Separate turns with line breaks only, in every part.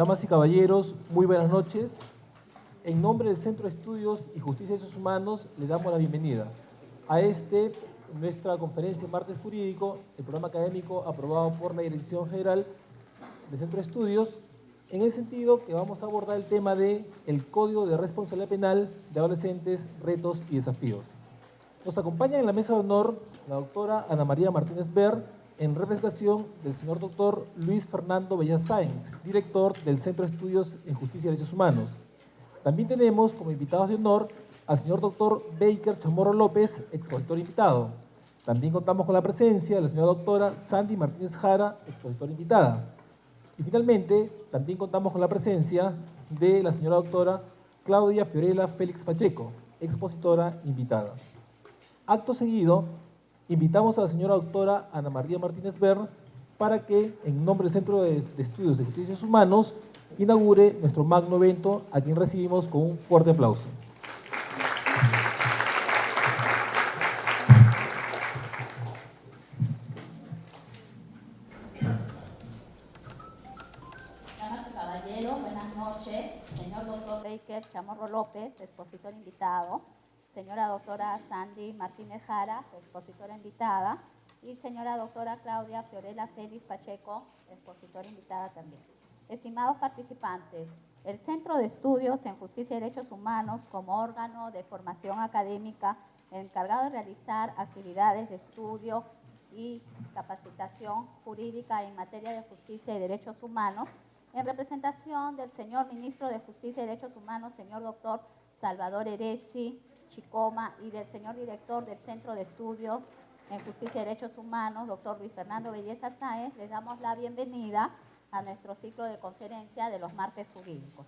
Damas y caballeros, muy buenas noches. En nombre del Centro de Estudios y Justicia y Derechos Humanos, le damos la bienvenida a nuestra conferencia Martes Jurídico, el programa académico aprobado por la Dirección General del Centro de Estudios, en el sentido que vamos a abordar el tema de el Código de Responsabilidad Penal de Adolescentes, Retos y Desafíos. Nos acompaña en la mesa de honor la doctora Ana María Martínez Ver, en representación del señor doctor Luis Fernando Bellas Sáenz, director del Centro de Estudios en Justicia y Derechos Humanos. También tenemos como invitados de honor al señor doctor Baker Chamorro López, expositor invitado. También contamos con la presencia de la señora doctora Sandy Martínez Jara, expositora invitada. Y finalmente, también contamos con la presencia de la señora doctora Claudia Fiorella Félix Pacheco, expositora invitada. Acto seguido, invitamos a la señora doctora Ana María Martínez Ver para que, en nombre del Centro de Estudios de Justicia y Derechos Humanos, inaugure nuestro magno evento, a quien recibimos con un fuerte aplauso.
Damas y caballeros, buenas noches. Señor doctor Baker Chamorro López, expositor invitado. Señora doctora Sandy Martínez Jara, expositora invitada. Y señora doctora Claudia Fiorella Félix Pacheco, expositora invitada también. Estimados participantes, el Centro de Estudios en Justicia y Derechos Humanos, como órgano de formación académica encargado de realizar actividades de estudio y capacitación jurídica en materia de justicia y derechos humanos, en representación del señor Ministro de Justicia y Derechos Humanos, señor doctor Salvador Eresi Chicoma, y del señor Director del Centro de Estudios en Justicia y Derechos Humanos, doctor Luis Fernando Belleza Sáenz, les damos la bienvenida a nuestro ciclo de conferencia de los martes jurídicos.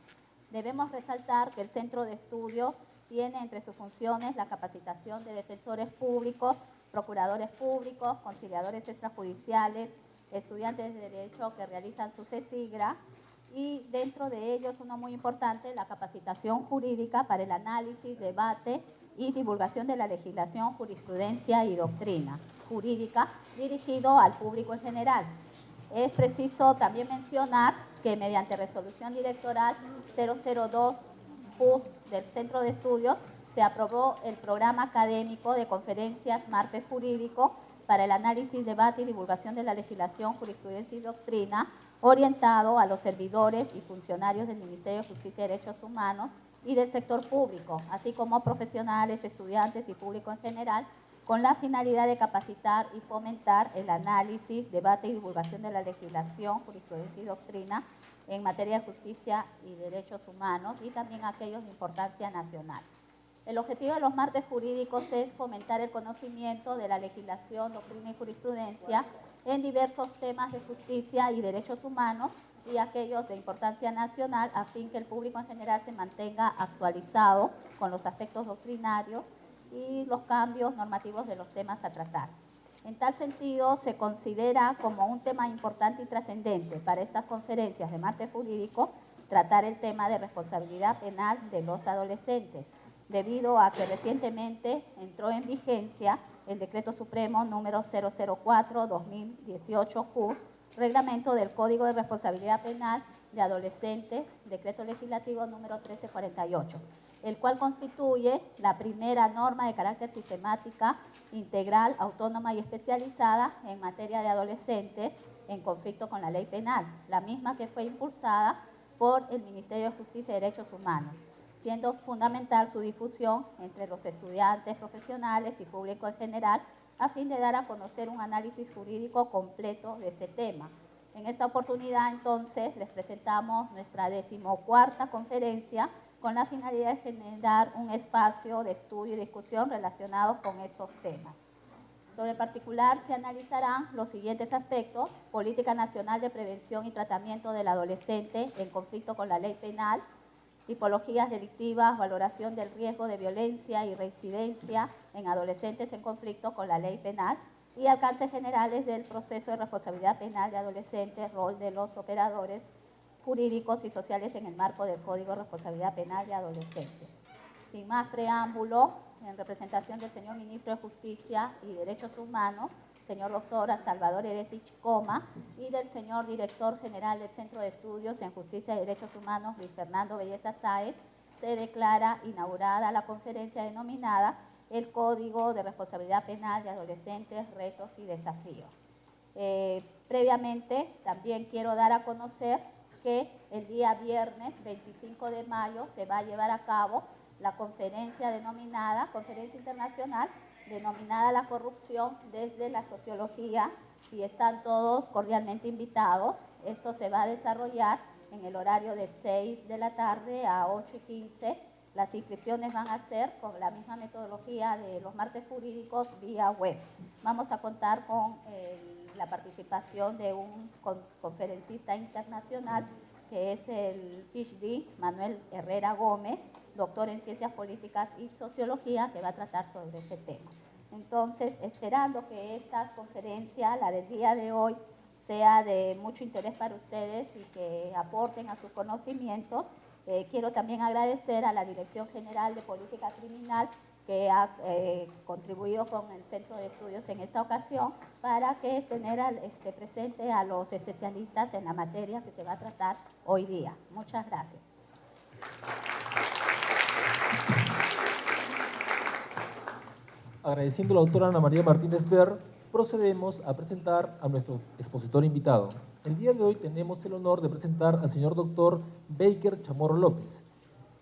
Debemos resaltar que el Centro de Estudios tiene entre sus funciones la capacitación de defensores públicos, procuradores públicos, conciliadores extrajudiciales, estudiantes de Derecho que realizan su CESIGRA, y dentro de ellos uno muy importante, la capacitación jurídica para el análisis, debate y divulgación de la legislación, jurisprudencia y doctrina jurídica dirigido al público en general. Es preciso también mencionar que mediante resolución directoral 002-PUS del Centro de Estudios se aprobó el programa académico de conferencias Martes Jurídico para el análisis, debate y divulgación de la legislación, jurisprudencia y doctrina, orientado a los servidores y funcionarios del Ministerio de Justicia y Derechos Humanos y del sector público, así como profesionales, estudiantes y público en general, con la finalidad de capacitar y fomentar el análisis, debate y divulgación de la legislación, jurisprudencia y doctrina en materia de justicia y derechos humanos, y también aquellos de importancia nacional. El objetivo de los martes jurídicos es fomentar el conocimiento de la legislación, doctrina y jurisprudencia en diversos temas de justicia y derechos humanos y aquellos de importancia nacional, a fin que el público en general se mantenga actualizado con los aspectos doctrinarios y los cambios normativos de los temas a tratar. En tal sentido, se considera como un tema importante y trascendente para estas conferencias de martes jurídico tratar el tema de responsabilidad penal de los adolescentes, debido a que recientemente entró en vigencia el Decreto Supremo número 004-2018-JUS, Reglamento del Código de Responsabilidad Penal de Adolescentes, Decreto Legislativo número 1348, el cual constituye la primera norma de carácter sistemática, integral, autónoma y especializada en materia de adolescentes en conflicto con la ley penal, la misma que fue impulsada por el Ministerio de Justicia y Derechos Humanos, siendo fundamental su difusión entre los estudiantes, profesionales y público en general, a fin de dar a conocer un análisis jurídico completo de este tema. En esta oportunidad, entonces, les presentamos nuestra 14ª conferencia con la finalidad de generar un espacio de estudio y discusión relacionados con estos temas. Sobre el particular se analizarán los siguientes aspectos: política nacional de prevención y tratamiento del adolescente en conflicto con la ley penal, tipologías delictivas, valoración del riesgo de violencia y reincidencia en adolescentes en conflicto con la ley penal, y alcances generales del proceso de responsabilidad penal de adolescentes, rol de los operadores jurídicos y sociales en el marco del Código de Responsabilidad Penal de Adolescentes. Sin más preámbulo, en representación del señor Ministro de Justicia y Derechos Humanos, señor doctor Salvador Eresich Coma, y del señor director general del Centro de Estudios en Justicia y Derechos Humanos, Luis Fernando Belleza Sáez, se declara inaugurada la conferencia denominada El Código de Responsabilidad Penal de Adolescentes, Retos y Desafíos. Previamente, también quiero dar a conocer que el día viernes 25 de mayo se va a llevar a cabo la conferencia internacional denominada La corrupción desde la sociología, y están todos cordialmente invitados. Esto se va a desarrollar en el horario de 6 de la tarde a 8:15. Las inscripciones van a ser con la misma metodología de los martes jurídicos vía web. Vamos a contar con la participación de un conferencista internacional que es el PhD Manuel Herrera Gómez, doctor en Ciencias Políticas y Sociología, que va a tratar sobre ese tema. Entonces, esperando que esta conferencia, la del día de hoy, sea de mucho interés para ustedes y que aporten a sus conocimientos, quiero también agradecer a la Dirección General de Política Criminal que ha contribuido con el Centro de Estudios en esta ocasión para que tener presente a los especialistas en la materia que se va a tratar hoy día. Muchas gracias.
Agradeciendo a la doctora Ana María Martínez Ver, procedemos a presentar a nuestro expositor invitado. El día de hoy tenemos el honor de presentar al señor doctor Baker Chamorro López.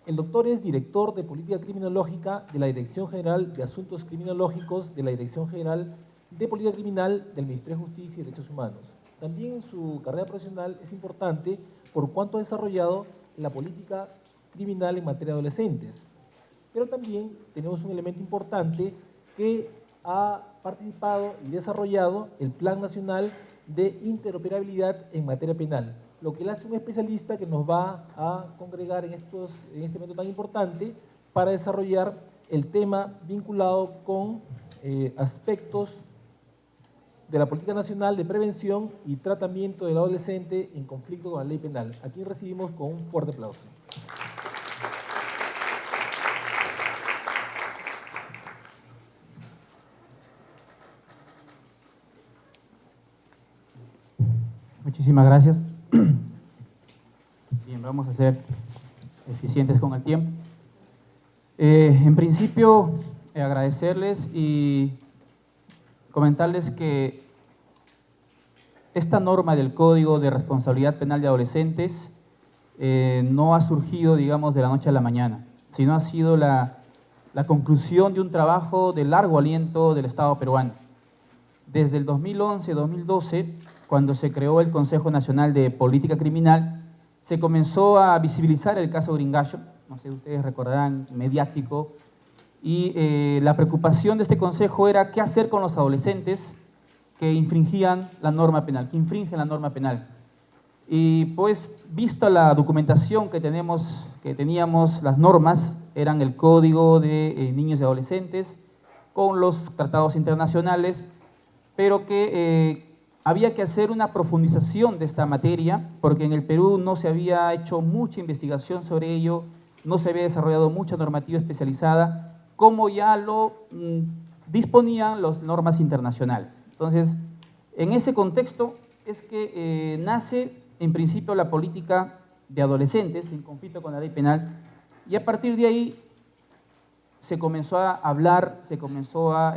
El doctor es director de Política Criminológica de la Dirección General de Asuntos Criminológicos de la Dirección General de Política Criminal del Ministerio de Justicia y Derechos Humanos. También su carrera profesional es importante por cuanto ha desarrollado la política criminal en materia de adolescentes. Pero también tenemos un elemento importante que ha participado y desarrollado el Plan Nacional de Interoperabilidad en materia penal, lo que le hace un especialista que nos va a congregar en este momento tan importante para desarrollar el tema vinculado con aspectos de la política nacional de prevención y tratamiento del adolescente en conflicto con la ley penal. Aquí recibimos con un fuerte aplauso.
Muchísimas gracias. Bien, vamos a ser eficientes con el tiempo. En principio, agradecerles y comentarles que esta norma del Código de Responsabilidad Penal de Adolescentes no ha surgido, digamos, de la noche a la mañana, sino ha sido la conclusión de un trabajo de largo aliento del Estado peruano. Desde el 2011-2012, cuando se creó el Consejo Nacional de Política Criminal, se comenzó a visibilizar el caso Gringallo, no sé si ustedes recordarán, mediático, y la preocupación de este consejo era qué hacer con los adolescentes que infringían la norma penal, que infringen la norma penal. Y pues, visto la documentación que teníamos, las normas eran el Código de Niños y Adolescentes, con los tratados internacionales, pero que había que hacer una profundización de esta materia, porque en el Perú no se había hecho mucha investigación sobre ello, no se había desarrollado mucha normativa especializada, como ya lo disponían las normas internacionales. Entonces, en ese contexto es que nace, en principio, la política de adolescentes en conflicto con la ley penal, y a partir de ahí se comenzó a hablar, se comenzó a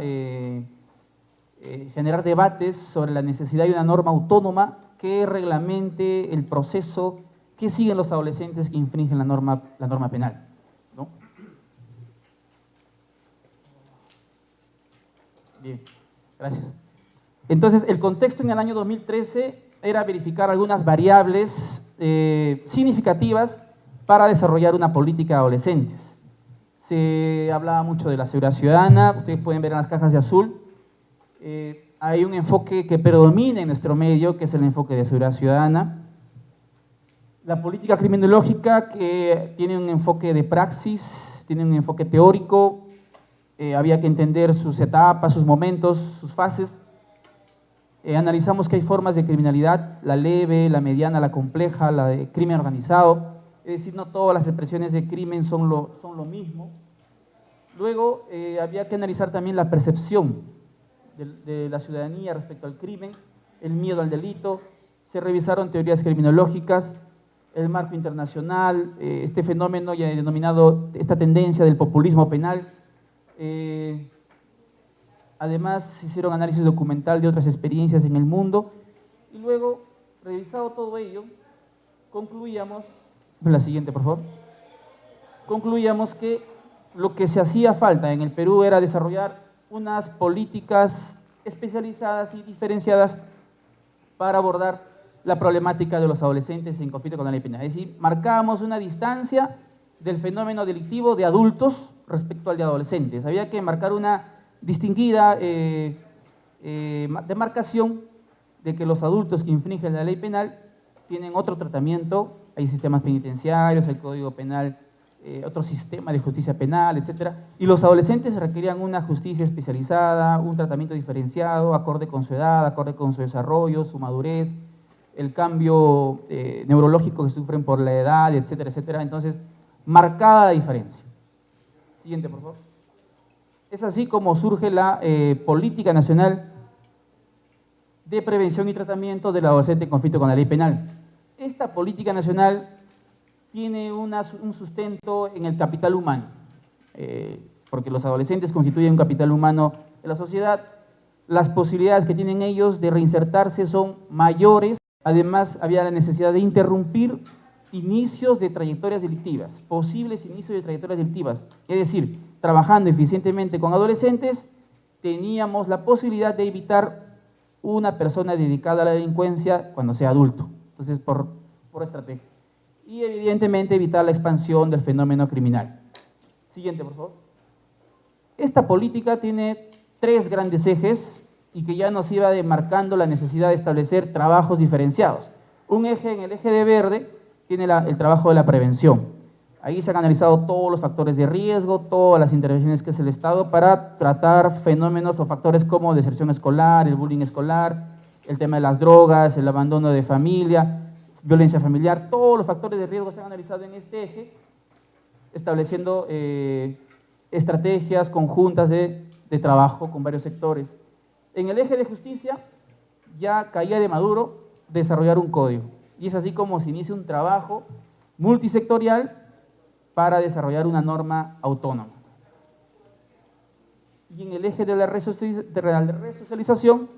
generar debates sobre la necesidad de una norma autónoma que reglamente el proceso que siguen los adolescentes que infringen la norma penal, ¿no? Bien, gracias. Entonces, el contexto en el año 2013 era verificar algunas variables significativas para desarrollar una política de adolescentes. Se hablaba mucho de la seguridad ciudadana, ustedes pueden ver en las cajas de azul. Hay un enfoque que predomina en nuestro medio, que es el enfoque de seguridad ciudadana. La política criminológica, que tiene un enfoque de praxis, tiene un enfoque teórico, había que entender sus etapas, sus momentos, sus fases. Analizamos que hay formas de criminalidad, la leve, la mediana, la compleja, la de crimen organizado, es decir, no todas las expresiones de crimen son lo mismo. Luego había que analizar también la percepción de la ciudadanía respecto al crimen, el miedo al delito, se revisaron teorías criminológicas, el marco internacional, este fenómeno ya denominado, esta tendencia del populismo penal. Además, se hicieron análisis documental de otras experiencias en el mundo y luego, revisado todo ello, concluíamos, la siguiente por favor, concluíamos que lo que se hacía falta en el Perú era desarrollar unas políticas especializadas y diferenciadas para abordar la problemática de los adolescentes en conflicto con la ley penal. Es decir, marcábamos una distancia del fenómeno delictivo de adultos respecto al de adolescentes. Había que marcar una distinguida demarcación de que los adultos que infringen la ley penal tienen otro tratamiento, hay sistemas penitenciarios, hay código penal, otro sistema de justicia penal, etc. Y los adolescentes requerían una justicia especializada, un tratamiento diferenciado, acorde con su edad, acorde con su desarrollo, su madurez, el cambio neurológico que sufren por la edad, etcétera, etcétera. Entonces, marcada la diferencia. Siguiente, por favor. Es así como surge la Política Nacional de Prevención y Tratamiento del Adolescente en Conflicto con la Ley Penal. Esta política nacional tiene un sustento en el capital humano, porque los adolescentes constituyen un capital humano de la sociedad. Las posibilidades que tienen ellos de reinsertarse son mayores. Además, había la necesidad de interrumpir inicios de trayectorias delictivas, posibles inicios de trayectorias delictivas. Es decir, trabajando eficientemente con adolescentes, teníamos la posibilidad de evitar una persona dedicada a la delincuencia cuando sea adulto. Entonces, por estrategia. Y evidentemente evitar la expansión del fenómeno criminal. Siguiente, por favor. Esta política tiene 3 grandes ejes y que ya nos iba demarcando la necesidad de establecer trabajos diferenciados. Un eje, en el eje de verde, tiene el trabajo de la prevención. Ahí se han analizado todos los factores de riesgo, todas las intervenciones que hace el Estado para tratar fenómenos o factores como deserción escolar, el bullying escolar, el tema de las drogas, el abandono de familia, violencia familiar. Todos los factores de riesgo se han analizado en este eje, estableciendo estrategias conjuntas de trabajo con varios sectores. En el eje de justicia ya caía de maduro desarrollar un código, y es así como se inicia un trabajo multisectorial para desarrollar una norma autónoma. Y en el eje de la resocialización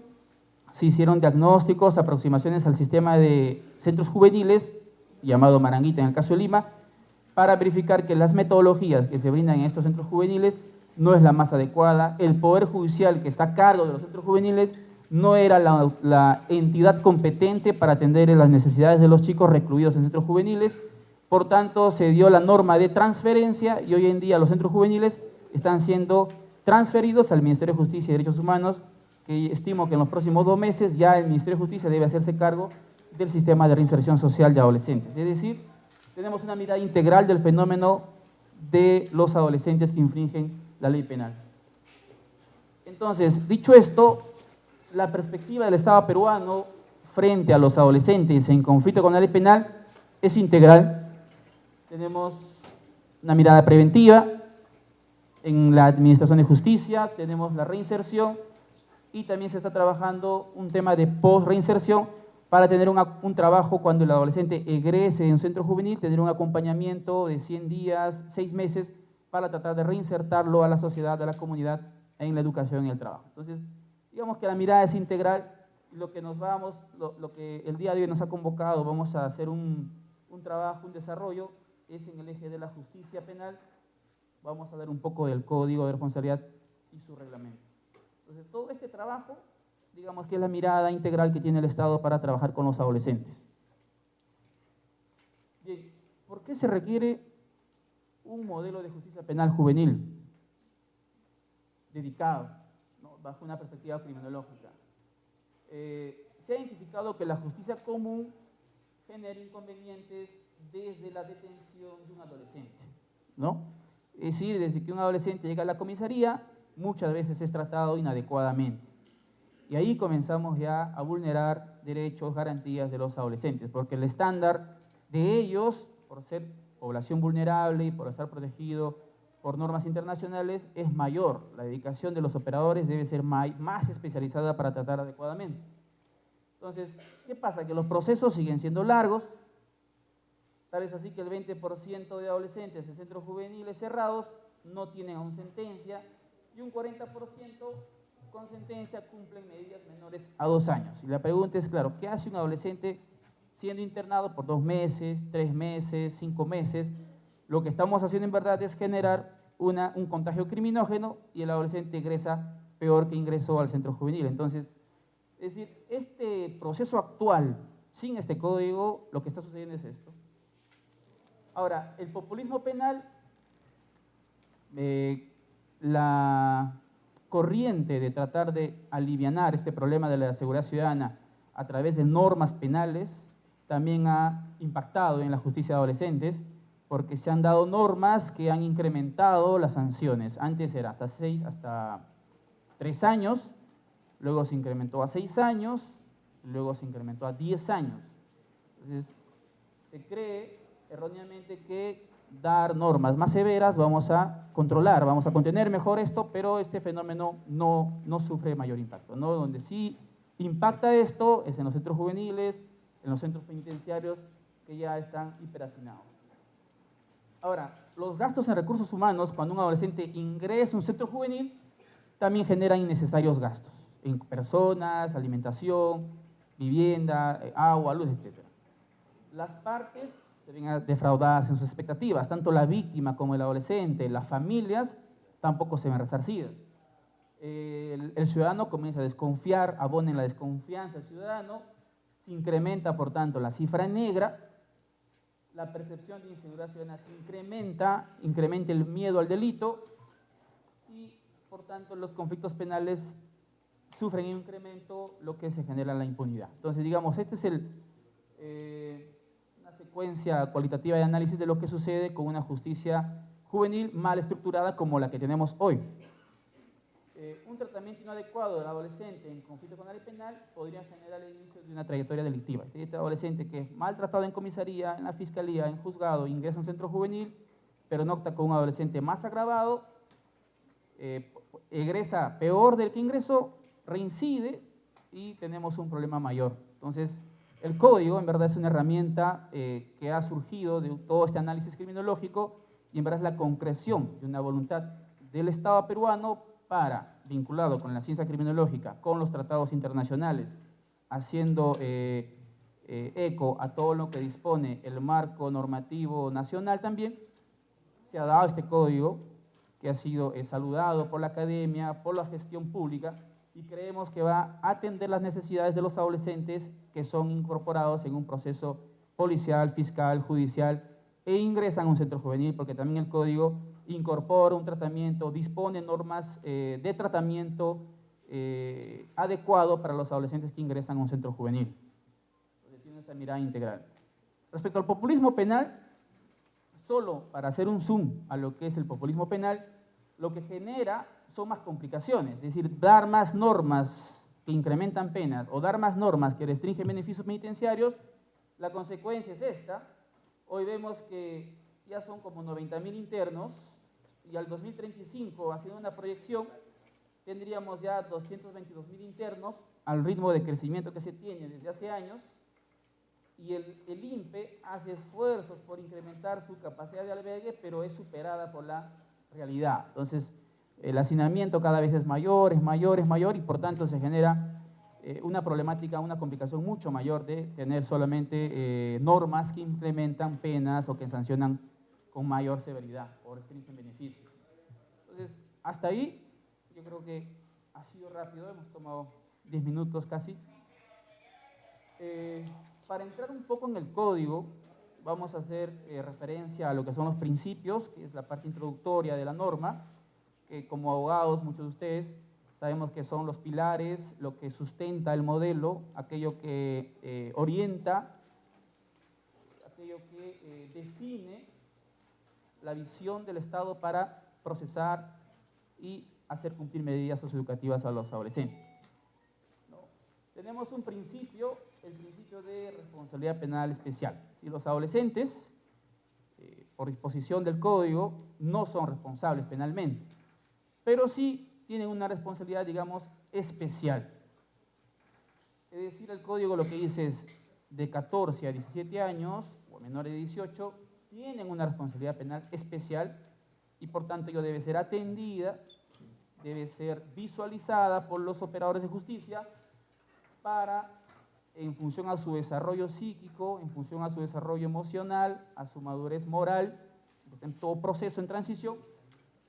se hicieron diagnósticos, aproximaciones al sistema de centros juveniles, llamado Maranguita en el caso de Lima, para verificar que las metodologías que se brindan en estos centros juveniles no es la más adecuada. El Poder Judicial que está a cargo de los centros juveniles no era la entidad competente para atender las necesidades de los chicos recluidos en centros juveniles. Por tanto, se dio la norma de transferencia y hoy en día los centros juveniles están siendo transferidos al Ministerio de Justicia y Derechos Humanos, que estimo que en los próximos 2 meses ya el Ministerio de Justicia debe hacerse cargo del sistema de reinserción social de adolescentes. Es decir, tenemos una mirada integral del fenómeno de los adolescentes que infringen la ley penal. Entonces, dicho esto, la perspectiva del Estado peruano frente a los adolescentes en conflicto con la ley penal es integral. Tenemos una mirada preventiva en la administración de justicia, tenemos la reinserción y también se está trabajando un tema de post-reinserción para tener un trabajo cuando el adolescente egrese en un centro juvenil, tener un acompañamiento de 100 días, 6 meses, para tratar de reinsertarlo a la sociedad, a la comunidad, en la educación y el trabajo. Entonces, digamos que la mirada es integral, lo que el día de hoy nos ha convocado, vamos a hacer un trabajo, un desarrollo, es en el eje de la justicia penal. Vamos a ver un poco del Código de Responsabilidad y su reglamento. Entonces, todo este trabajo, digamos que es la mirada integral que tiene el Estado para trabajar con los adolescentes. Bien, ¿por qué se requiere un modelo de justicia penal juvenil dedicado, ¿no?, bajo una perspectiva criminológica? Se ha identificado que la justicia común genera inconvenientes desde la detención de un adolescente, ¿no? Es decir, desde que un adolescente llega a la comisaría, muchas veces es tratado inadecuadamente. Y ahí comenzamos ya a vulnerar derechos, garantías de los adolescentes, porque el estándar de ellos, por ser población vulnerable y por estar protegido por normas internacionales es mayor. La dedicación de los operadores debe ser más especializada para tratar adecuadamente. Entonces, ¿qué pasa? Que los procesos siguen siendo largos, tal es así que el 20% de adolescentes en centros juveniles cerrados no tienen aún sentencia y un 40% con sentencia cumplen medidas menores a 2 años. Y la pregunta es, claro, ¿qué hace un adolescente siendo internado por 2 meses, 3 meses, 5 meses? Lo que estamos haciendo en verdad es generar un contagio criminógeno y el adolescente egresa peor que ingresó al centro juvenil. Entonces, es decir, este proceso actual, sin este código, lo que está sucediendo es esto. Ahora, el populismo penal, la corriente de tratar de alivianar este problema de la seguridad ciudadana a través de normas penales también ha impactado en la justicia de adolescentes, porque se han dado normas que han incrementado las sanciones. Antes era hasta 3 años, luego se incrementó a 6 años, luego se incrementó a 10 años. Entonces, se cree erróneamente que dar normas más severas vamos a controlar, vamos a contener mejor esto, pero este fenómeno no sufre mayor impacto, ¿no? Donde sí impacta esto es en los centros juveniles, en los centros penitenciarios que ya están hiperhacinados. Ahora, los gastos en recursos humanos, cuando un adolescente ingresa a un centro juvenil, también generan innecesarios gastos en personas, alimentación, vivienda, agua, luz, etc. Las partes se ven defraudadas en sus expectativas, tanto la víctima como el adolescente, las familias tampoco se ven resarcidas. El ciudadano comienza a desconfiar, abona en la desconfianza del ciudadano, se incrementa por tanto la cifra negra, la percepción de inseguridad ciudadana se incrementa el miedo al delito y por tanto los conflictos penales sufren un incremento, lo que se genera la impunidad. Entonces, digamos, este es una secuencia cualitativa de análisis de lo que sucede con una justicia juvenil mal estructurada como la que tenemos hoy. Un tratamiento inadecuado del adolescente en conflicto con la ley penal podría generar el inicio de una trayectoria delictiva. Este adolescente que es maltratado en comisaría, en la fiscalía, en juzgado, ingresa a un centro juvenil, pero no opta con un adolescente más agravado, egresa peor del que ingresó, reincide y tenemos un problema mayor. Entonces, el código en verdad es una herramienta que ha surgido de todo este análisis criminológico y en verdad es la concreción de una voluntad del Estado peruano para, vinculado con la ciencia criminológica, con los tratados internacionales, haciendo eco a todo lo que dispone el marco normativo nacional también, se ha dado este código que ha sido saludado por la academia, por la gestión pública, y creemos que va a atender las necesidades de los adolescentes que son incorporados en un proceso policial, fiscal, judicial, e ingresan a un centro juvenil, porque también el código incorpora un tratamiento, dispone normas de tratamiento adecuado para los adolescentes que ingresan a un centro juvenil. Entonces tiene esa mirada integral. Respecto al populismo penal, solo para hacer un zoom a lo que es el populismo penal, lo que genera son más complicaciones, es decir, dar más normas que incrementan penas o dar más normas que restringen beneficios penitenciarios, la consecuencia es esta. Hoy vemos que ya son como 90.000 internos y al 2035, haciendo una proyección, tendríamos ya 222.000 internos al ritmo de crecimiento que se tiene desde hace años, y el INPE hace esfuerzos por incrementar su capacidad de albergue, pero es superada por la realidad. Entonces, el hacinamiento cada vez es mayor, y por tanto se genera una problemática, una complicación mucho mayor de tener solamente normas que implementan penas o que sancionan con mayor severidad o restringen beneficios. Entonces, hasta ahí yo creo que ha sido rápido, hemos tomado 10 minutos casi. Para entrar un poco en el código, vamos a hacer referencia a lo que son los principios, que es la parte introductoria de la norma, que como abogados, muchos de ustedes, sabemos que son los pilares, lo que sustenta el modelo, aquello que orienta, aquello que define la visión del Estado para procesar y hacer cumplir medidas socioeducativas a los adolescentes. ¿No? Tenemos un principio, el principio de responsabilidad penal especial. Si los adolescentes por disposición del Código, no son responsables penalmente, pero sí tienen una responsabilidad, digamos, especial. Es decir, el Código lo que dice es de 14 a 17 años, o menores de 18, tienen una responsabilidad penal especial y por tanto ello debe ser atendida, debe ser visualizada por los operadores de justicia para, en función a su desarrollo psíquico, en función a su desarrollo emocional, a su madurez moral, en todo proceso en transición,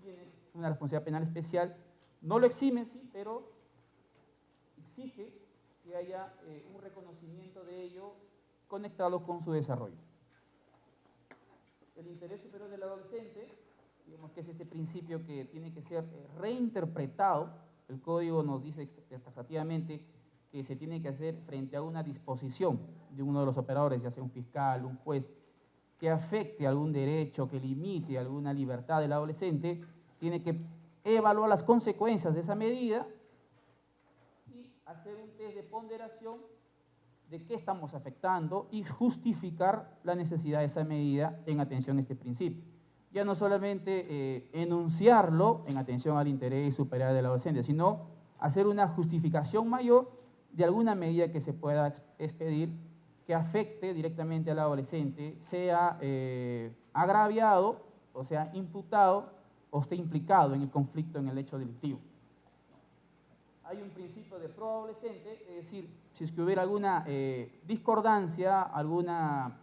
tiene una responsabilidad penal especial. No lo exime, sí, pero exige que haya un reconocimiento de ello conectado con su desarrollo. El interés superior del adolescente, digamos que es este principio que tiene que ser reinterpretado. El Código nos dice taxativamente que se tiene que hacer frente a una disposición de uno de los operadores, ya sea un fiscal, un juez, que afecte algún derecho, que limite alguna libertad del adolescente, tiene que evaluar las consecuencias de esa medida y hacer un test de ponderación de qué estamos afectando y justificar la necesidad de esa medida en atención a este principio. Ya no solamente enunciarlo en atención al interés superior del adolescente, sino hacer una justificación mayor de alguna medida que se pueda expedir que afecte directamente al adolescente, sea agraviado, o sea, imputado, o esté implicado en el conflicto, en el hecho delictivo. Hay un principio de proadolescente, es decir, si es que hubiera alguna discordancia, alguna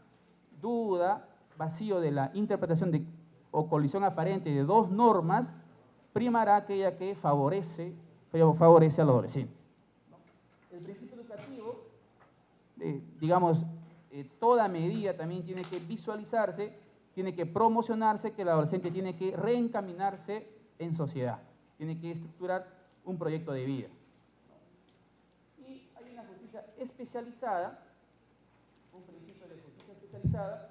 duda, vacío de la interpretación o colisión aparente de dos normas, primará aquella que favorece al adolescente. El principio educativo, digamos, toda medida también tiene que visualizarse, tiene que promocionarse, que el adolescente tiene que reencaminarse en sociedad, tiene que estructurar un proyecto de vida. Y hay una justicia especializada, un principio de justicia especializada,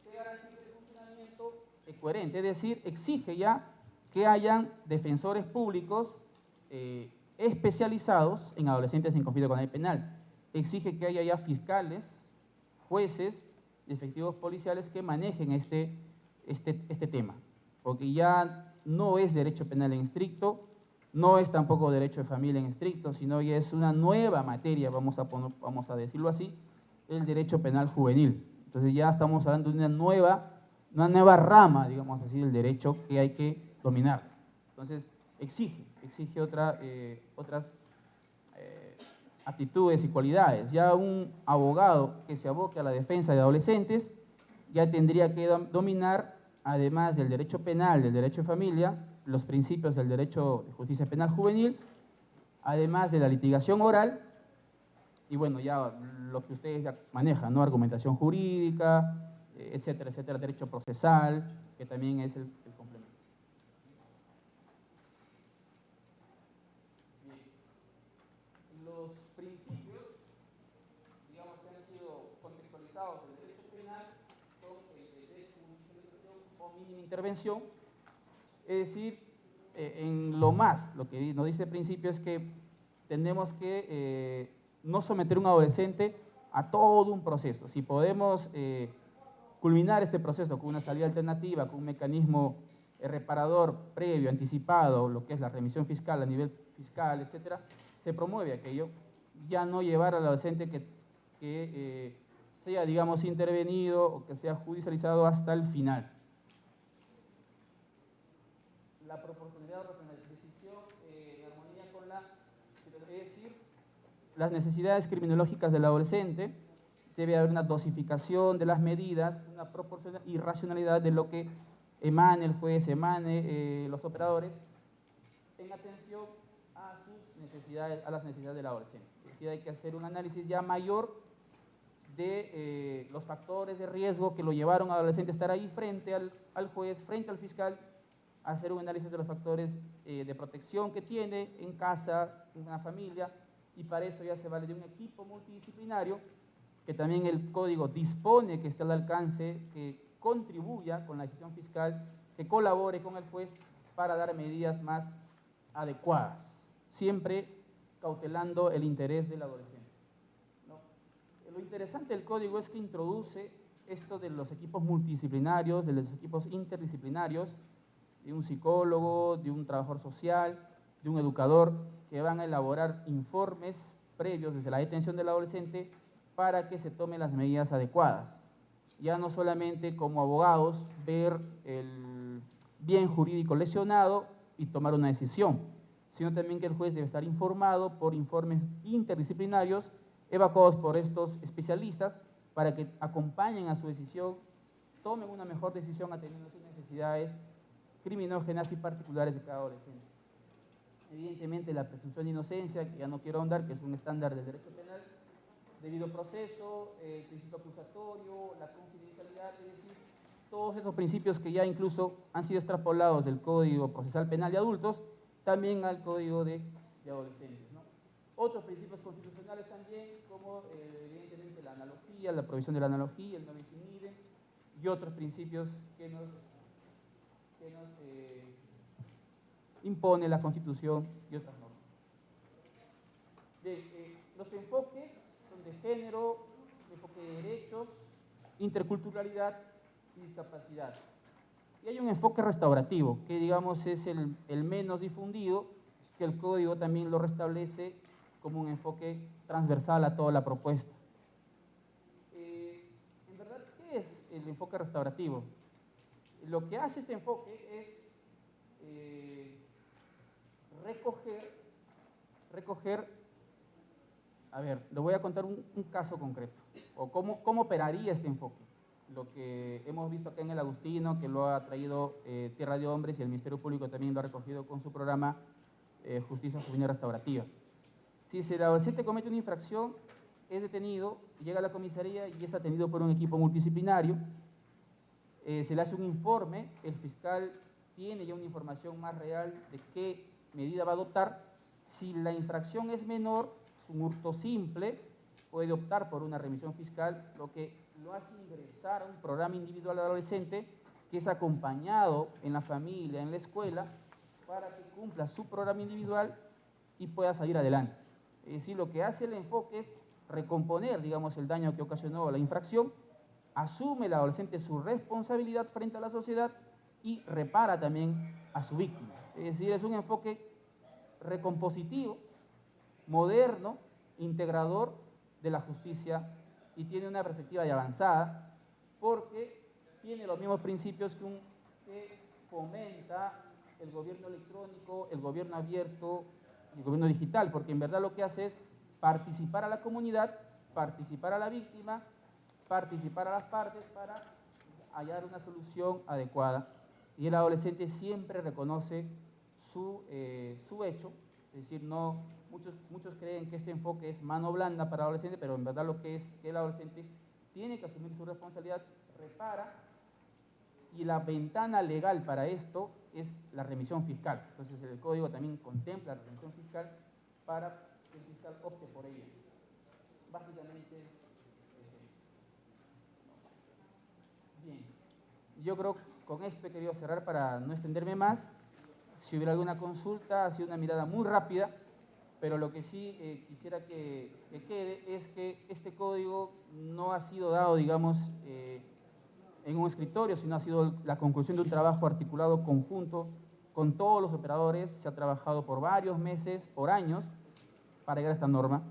que garantiza el funcionamiento coherente, es decir, exige ya que hayan defensores públicos especializados en adolescentes en conflicto con la ley penal. Exige que haya ya fiscales, jueces y efectivos policiales que manejen este tema, porque ya no es derecho penal en estricto, no es tampoco derecho de familia en estricto, sino ya es una nueva materia, vamos a decirlo así, el derecho penal juvenil. Entonces ya estamos hablando de una nueva rama, digamos así, del derecho que hay que dominar. Entonces exige otras aptitudes y cualidades. Ya un abogado que se aboque a la defensa de adolescentes ya tendría que dominar, además del derecho penal, del derecho de familia, los principios del derecho de justicia penal juvenil, además de la litigación oral, y bueno, ya lo que ustedes ya manejan, ¿no? Argumentación jurídica, etcétera, etcétera, derecho procesal, que también es el complemento. Los principios, digamos, que han sido contextualizados del derecho penal son el de desjudicialización o mínima intervención. Es decir, lo que nos dice el principio es que tenemos que no someter a un adolescente a todo un proceso. Si podemos culminar este proceso con una salida alternativa, con un mecanismo reparador previo, anticipado, lo que es la remisión fiscal a nivel fiscal, etcétera, se promueve aquello, ya no llevar al adolescente que sea, digamos, intervenido o que sea judicializado hasta el final. La proporcionalidad o la decisión en armonía con es decir, las necesidades criminológicas del adolescente, debe haber una dosificación de las medidas, una proporcionalidad y racionalidad de lo que emane el juez, emane los operadores, en atención a sus necesidades, a las necesidades del adolescente. Es decir, hay que hacer un análisis ya mayor de los factores de riesgo que lo llevaron al adolescente a estar ahí frente al juez, frente al fiscal, hacer un análisis de los factores de protección que tiene en casa, en una familia, y para eso ya se vale de un equipo multidisciplinario que también el Código dispone que esté al alcance, que contribuya con la decisión fiscal, que colabore con el juez para dar medidas más adecuadas, siempre cautelando el interés del adolescente, ¿no? Lo interesante del Código es que introduce esto de los equipos multidisciplinarios, de los equipos interdisciplinarios, de un psicólogo, de un trabajador social, de un educador, que van a elaborar informes previos desde la detención del adolescente para que se tomen las medidas adecuadas. Ya no solamente como abogados ver el bien jurídico lesionado y tomar una decisión, sino también que el juez debe estar informado por informes interdisciplinarios evacuados por estos especialistas para que acompañen a su decisión, tomen una mejor decisión atendiendo sus necesidades criminógenas y particulares de cada adolescente. Evidentemente la presunción de inocencia, que ya no quiero ahondar, que es un estándar del derecho penal, debido proceso, el principio acusatorio, la confidencialidad, es decir, todos esos principios que ya incluso han sido extrapolados del Código Procesal Penal de Adultos, también al Código de Adolescentes, ¿no? Otros principios constitucionales también, como evidentemente la analogía, la provisión de la analogía, el no bis in idem, y otros principios que nos impone la Constitución y otras normas. Los enfoques son de género, enfoque de derechos, interculturalidad y discapacidad. Y hay un enfoque restaurativo, que digamos es el menos difundido, que el Código también lo restablece como un enfoque transversal a toda la propuesta. En verdad, ¿qué es el enfoque restaurativo? Lo que hace este enfoque es recoger, a ver, le voy a contar un caso concreto, o cómo operaría este enfoque. Lo que hemos visto acá en el Agustino, que lo ha traído Tierra de Hombres, y el Ministerio Público también lo ha recogido con su programa Justicia Juvenil Restaurativa. Si el adolescente comete una infracción, es detenido, llega a la comisaría y es atendido por un equipo multidisciplinario, se le hace un informe, el fiscal tiene ya una información más real de qué medida va a adoptar. Si la infracción es menor, es un hurto simple, puede optar por una remisión fiscal, lo que lo hace ingresar a un programa individual del adolescente que es acompañado en la familia, en la escuela, para que cumpla su programa individual y pueda salir adelante. Es decir, lo que hace el enfoque es recomponer, digamos, el daño que ocasionó la infracción, asume el adolescente su responsabilidad frente a la sociedad y repara también a su víctima. Es decir, es un enfoque recompositivo, moderno, integrador de la justicia, y tiene una perspectiva de avanzada porque tiene los mismos principios que fomenta el gobierno electrónico, el gobierno abierto y el gobierno digital, porque en verdad lo que hace es participar a la comunidad, participar a la víctima, participar a las partes para hallar una solución adecuada. Y el adolescente siempre reconoce su hecho, es decir, muchos creen que este enfoque es mano blanda para el adolescente, pero en verdad lo que es que el adolescente tiene que asumir su responsabilidad, repara, y la ventana legal para esto es la remisión fiscal. Entonces el Código también contempla la remisión fiscal para que el fiscal opte por ella. Básicamente, bien, yo creo que con esto he querido cerrar para no extenderme más. Si hubiera alguna consulta, ha sido una mirada muy rápida, pero lo que sí quisiera que quede es que este código no ha sido dado, digamos, en un escritorio, sino ha sido la conclusión de un trabajo articulado conjunto con todos los operadores. Se ha trabajado por varios meses, por años, para llegar a esta norma,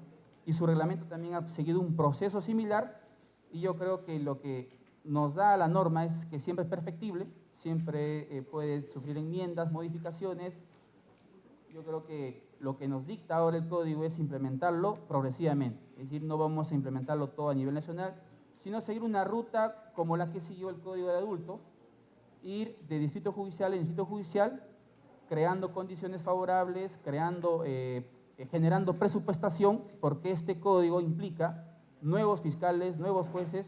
y su reglamento también ha seguido un proceso similar, y yo creo que lo que nos da la norma es que siempre es perfectible, siempre puede sufrir enmiendas, modificaciones. Yo creo que lo que nos dicta ahora el código es implementarlo progresivamente, es decir, no vamos a implementarlo todo a nivel nacional, sino seguir una ruta como la que siguió el Código de Adultos, ir de distrito judicial en distrito judicial, creando condiciones favorables, generando presupuestación, porque este código implica nuevos fiscales, nuevos jueces,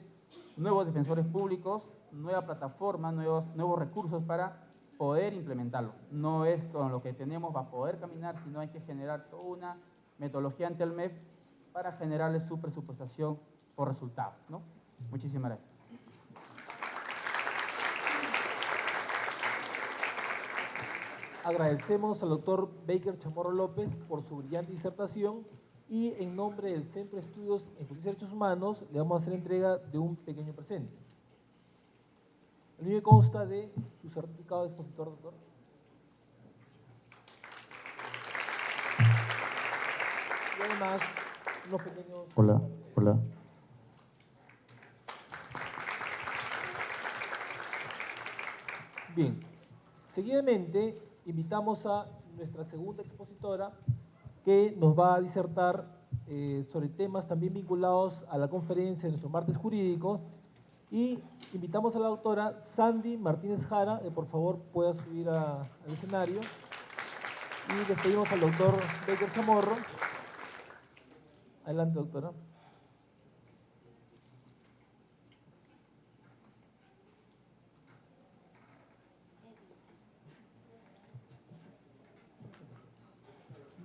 nuevos defensores públicos, nueva plataforma, nuevos recursos para poder implementarlo. No es con lo que tenemos va a poder caminar, sino hay que generar toda una metodología ante el MEF para generarle su presupuestación por resultados, ¿no? Muchísimas gracias.
Agradecemos al doctor Baker Chamorro López por su brillante disertación, y en nombre del Centro de Estudios en Justicia y Derechos Humanos le vamos a hacer entrega de un pequeño presente. El mío consta de su certificado de expositor, doctor. Y además, unos pequeños...
Hola, hola.
Bien, seguidamente invitamos a nuestra segunda expositora que nos va a disertar sobre temas también vinculados a la conferencia de nuestro martes jurídico, y invitamos a la doctora Sandy Martínez Jara, que por favor pueda subir al escenario, y despedimos al doctor Baker Chamorro. Adelante, doctora.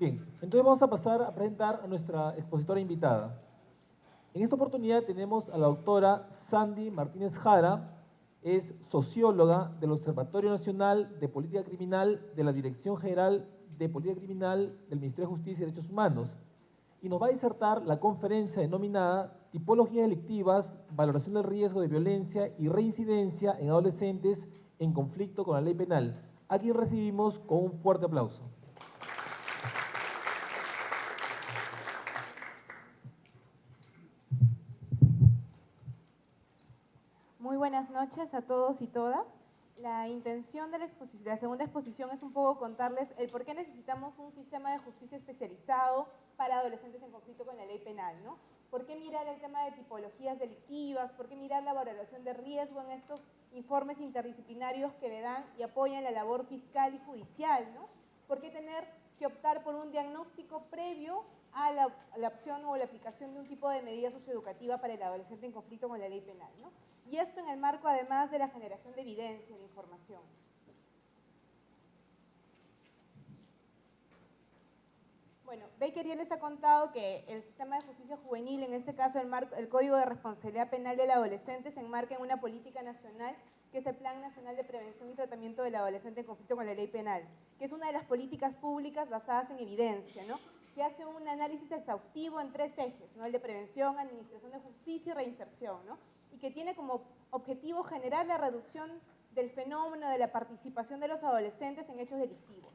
Bien, entonces vamos a pasar a presentar a nuestra expositora invitada. En esta oportunidad tenemos a la doctora Sandy Martínez Jara, es socióloga del Observatorio Nacional de Política Criminal de la Dirección General de Política Criminal del Ministerio de Justicia y Derechos Humanos, y nos va a disertar la conferencia denominada Tipologías delictivas, valoración del riesgo de violencia y reincidencia en adolescentes en conflicto con la ley penal, a quien recibimos con un fuerte aplauso.
Muy buenas noches a todos y todas. La intención de la segunda exposición es un poco contarles el por qué necesitamos un sistema de justicia especializado para adolescentes en conflicto con la ley penal, ¿no? ¿Por qué mirar el tema de tipologías delictivas? ¿Por qué mirar la valoración de riesgo en estos informes interdisciplinarios que le dan y apoyan la labor fiscal y judicial, ¿no? ¿Por qué tener que optar por un diagnóstico previo a la opción o la aplicación de un tipo de medida socioeducativa para el adolescente en conflicto con la ley penal, ¿no? Y esto en el marco, además, de la generación de evidencia, de información. Bueno, Baker ya les ha contado que el sistema de justicia juvenil, en este caso el Código de Responsabilidad Penal del Adolescente, se enmarca en una política nacional que es el Plan Nacional de Prevención y Tratamiento del Adolescente en Conflicto con la Ley Penal, que es una de las políticas públicas basadas en evidencia, ¿no? Que hace un análisis exhaustivo en 3 ejes, ¿no? El de prevención, administración de justicia y reinserción, ¿no? Y que tiene como objetivo generar la reducción del fenómeno de la participación de los adolescentes en hechos delictivos.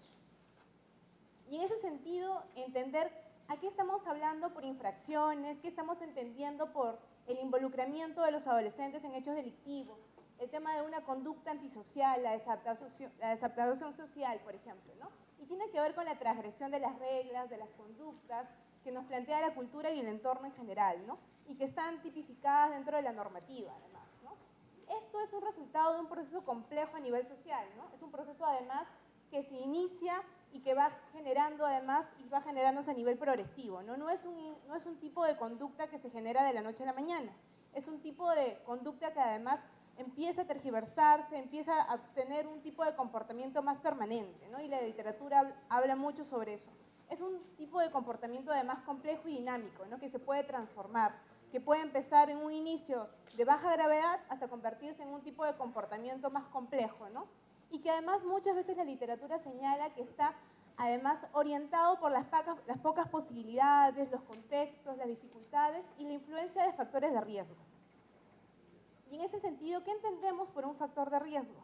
Y en ese sentido, entender a qué estamos hablando por infracciones, qué estamos entendiendo por el involucramiento de los adolescentes en hechos delictivos, el tema de una conducta antisocial, la desadaptación social, por ejemplo, ¿no? Y tiene que ver con la transgresión de las reglas, de las conductas que nos plantea la cultura y el entorno en general, ¿no? Y que están tipificadas dentro de la normativa, además, ¿no? Esto es un resultado de un proceso complejo a nivel social, ¿no? Es un proceso, además, que se inicia y que va generando, además, y va generándose a nivel progresivo, ¿no? No es un tipo de conducta que se genera de la noche a la mañana. Es un tipo de conducta que, además, empieza a tergiversarse, empieza a tener un tipo de comportamiento más permanente, ¿no? Y la literatura habla mucho sobre eso. Es un tipo de comportamiento además complejo y dinámico, ¿no? Que se puede transformar, que puede empezar en un inicio de baja gravedad hasta convertirse en un tipo de comportamiento más complejo, ¿no? Y que además muchas veces la literatura señala que está además orientado por las pocas posibilidades, los contextos, las dificultades y la influencia de factores de riesgo. Y en ese sentido, ¿qué entendemos por un factor de riesgo?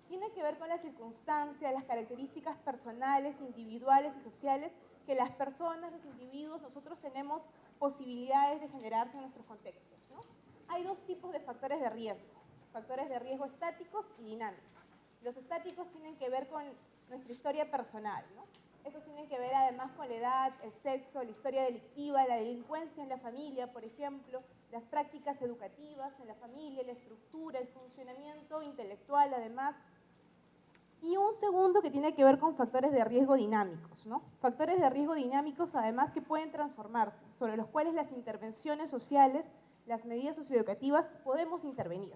Tiene que ver con las circunstancias, las características personales, individuales y sociales que las personas, los individuos, nosotros tenemos posibilidades de generarse en nuestros contextos, ¿no? Hay 2 tipos de factores de riesgo estáticos y dinámicos. Los estáticos tienen que ver con nuestra historia personal, ¿no? Estos tienen que ver además con la edad, el sexo, la historia delictiva, la delincuencia en la familia, por ejemplo, las prácticas educativas en la familia, la estructura, el funcionamiento intelectual, además. Y un segundo que tiene que ver con factores de riesgo dinámicos, ¿no? Factores de riesgo dinámicos, además, que pueden transformarse, sobre los cuales las intervenciones sociales, las medidas socioeducativas, podemos intervenir.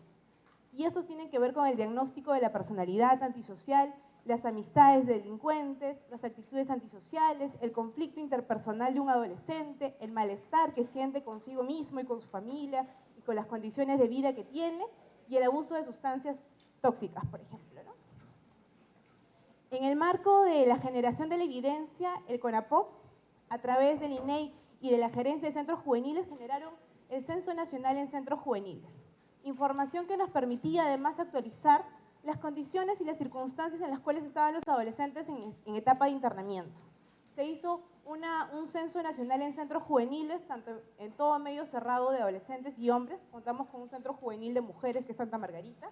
Y estos tienen que ver con el diagnóstico de la personalidad antisocial, las amistades de delincuentes, las actitudes antisociales, el conflicto interpersonal de un adolescente, el malestar que siente consigo mismo y con su familia y con las condiciones de vida que tiene, y el abuso de sustancias tóxicas, por ejemplo, ¿no? En el marco de la generación de la evidencia, el CONAPOC, a través del INEI y de la Gerencia de Centros Juveniles, generaron el Censo Nacional en Centros Juveniles. información que nos permitía además actualizar las condiciones y las circunstancias en las cuales estaban los adolescentes en etapa de internamiento. Se hizo un censo nacional en centros juveniles, tanto en todo medio cerrado de adolescentes y hombres. Contamos con un centro juvenil de mujeres que es Santa Margarita.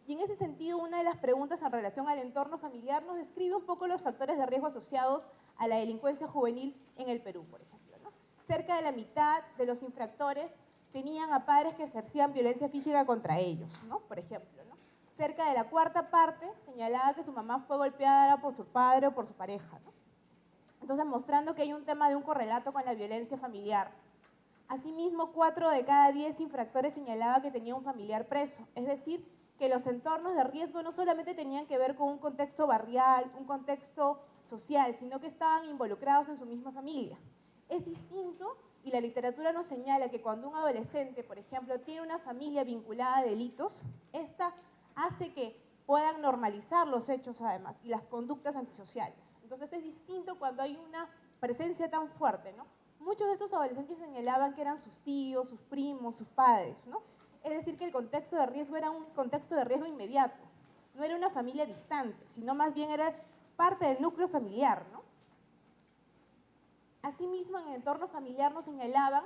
Y en ese sentido, una de las preguntas en relación al entorno familiar nos describe un poco los factores de riesgo asociados a la delincuencia juvenil en el Perú, por ejemplo, ¿no? Cerca de la mitad de los infractores tenían a padres que ejercían violencia física contra ellos, ¿no? Por ejemplo, ¿no? Cerca de la cuarta parte señalaba que su mamá fue golpeada por su padre o por su pareja, ¿no? Entonces, mostrando que hay un tema de un correlato con la violencia familiar. Asimismo, 4 de cada 10 infractores señalaba que tenía un familiar preso, es decir, que los entornos de riesgo no solamente tenían que ver con un contexto barrial, un contexto social, sino que estaban involucrados en su misma familia. Es distinto, y la literatura nos señala que cuando un adolescente, por ejemplo, tiene una familia vinculada a delitos, esta hace que puedan normalizar los hechos además y las conductas antisociales. Entonces es distinto cuando hay una presencia tan fuerte, ¿no? Muchos de estos adolescentes señalaban que eran sus tíos, sus primos, sus padres, ¿no? Es decir, que el contexto de riesgo era un contexto de riesgo inmediato. No era una familia distante, sino más bien era parte del núcleo familiar, ¿no? Asimismo, en el entorno familiar nos señalaban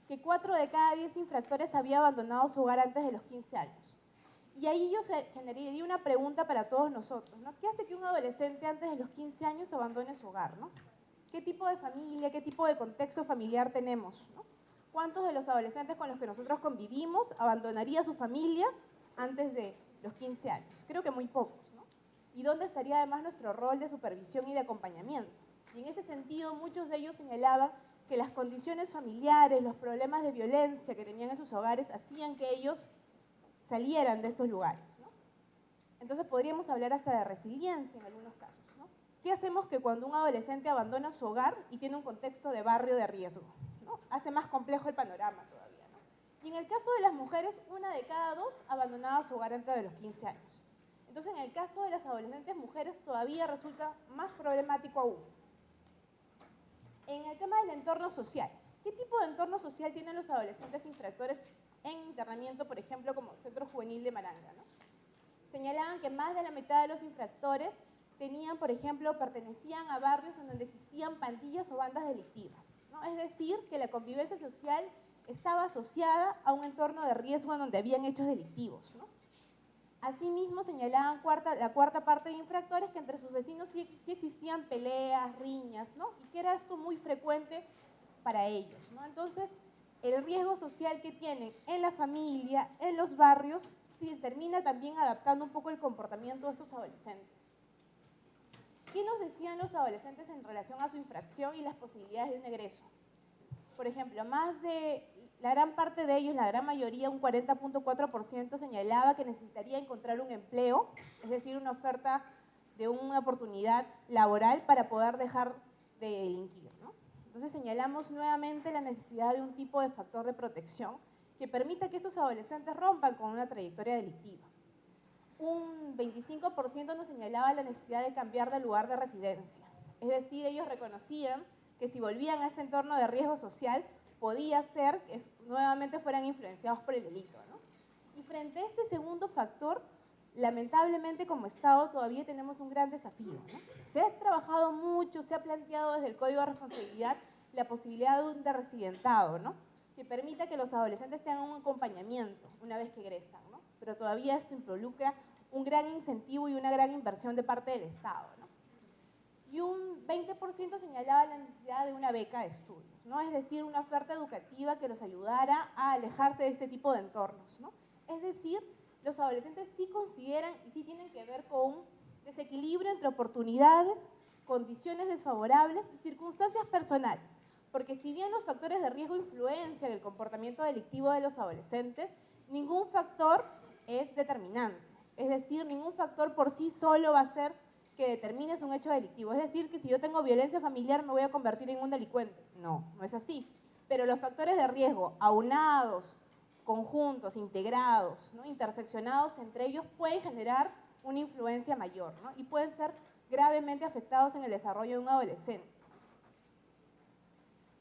que 4 de cada 10 infractores había abandonado su hogar antes de los 15 años. Y ahí yo generaría una pregunta para todos nosotros, ¿no? ¿Qué hace que un adolescente antes de los 15 años abandone su hogar, ¿no? ¿Qué tipo de familia, qué tipo de contexto familiar tenemos, ¿no? ¿Cuántos de los adolescentes con los que nosotros convivimos abandonaría su familia antes de los 15 años? Creo que muy pocos, ¿no? ¿Y dónde estaría además nuestro rol de supervisión y de acompañamiento? Y en ese sentido, muchos de ellos señalaban que las condiciones familiares, los problemas de violencia que tenían en sus hogares hacían que ellos salieran de estos lugares, ¿no? Entonces podríamos hablar hasta de resiliencia en algunos casos, ¿no? ¿Qué hacemos que cuando un adolescente abandona su hogar y tiene un contexto de barrio de riesgo, ¿no? Hace más complejo el panorama todavía, ¿no? Y en el caso de las mujeres, 1 de cada 2 abandonaba su hogar antes de los 15 años. Entonces, en el caso de las adolescentes mujeres todavía resulta más problemático aún. En el tema del entorno social, ¿qué tipo de entorno social tienen los adolescentes infractores en internamiento, por ejemplo, como Centro Juvenil de Maranga, ¿no? Señalaban que más de la mitad de los infractores tenían, por ejemplo, pertenecían a barrios en donde existían pandillas o bandas delictivas, ¿no? Es decir, que la convivencia social estaba asociada a un entorno de riesgo en donde habían hechos delictivos, ¿no? Asimismo, señalaban la cuarta parte de infractores que entre sus vecinos sí existían peleas, riñas, ¿no? Y que era esto muy frecuente para ellos, ¿no? Entonces, el riesgo social que tienen en la familia, en los barrios, sí, termina también adaptando un poco el comportamiento de estos adolescentes. ¿Qué nos decían los adolescentes en relación a su infracción y las posibilidades de un egreso? Por ejemplo, la gran parte de ellos, la gran mayoría, un 40.4%, señalaba que necesitaría encontrar un empleo, es decir, una oferta de una oportunidad laboral para poder dejar de delinquir, ¿no? Entonces señalamos nuevamente la necesidad de un tipo de factor de protección que permita que estos adolescentes rompan con una trayectoria delictiva. Un 25% nos señalaba la necesidad de cambiar de lugar de residencia. Es decir, ellos reconocían que si volvían a este entorno de riesgo social, podía ser que nuevamente fueran influenciados por el delito, ¿no? Y frente a este segundo factor, lamentablemente como Estado todavía tenemos un gran desafío, ¿no? Se ha trabajado mucho, se ha planteado desde el Código de Responsabilidad la posibilidad de un residentado, ¿no? Que permita que los adolescentes tengan un acompañamiento una vez que egresan, ¿no? Pero todavía esto involucra un gran incentivo y una gran inversión de parte del Estado, ¿no? Y un 20% señalaba la necesidad de una beca de estudios, ¿no? Es decir, una oferta educativa que los ayudara a alejarse de este tipo de entornos, ¿no? Es decir, los adolescentes sí consideran y sí tienen que ver con un desequilibrio entre oportunidades, condiciones desfavorables y circunstancias personales. Porque si bien los factores de riesgo influencian el comportamiento delictivo de los adolescentes, ningún factor es determinante. Es decir, ningún factor por sí solo va a ser que determines un hecho delictivo. Es decir, que si yo tengo violencia familiar me voy a convertir en un delincuente. No, no es así. Pero los factores de riesgo aunados, conjuntos, integrados, ¿no? Interseccionados entre ellos pueden generar una influencia mayor, ¿no? Y pueden ser gravemente afectados en el desarrollo de un adolescente.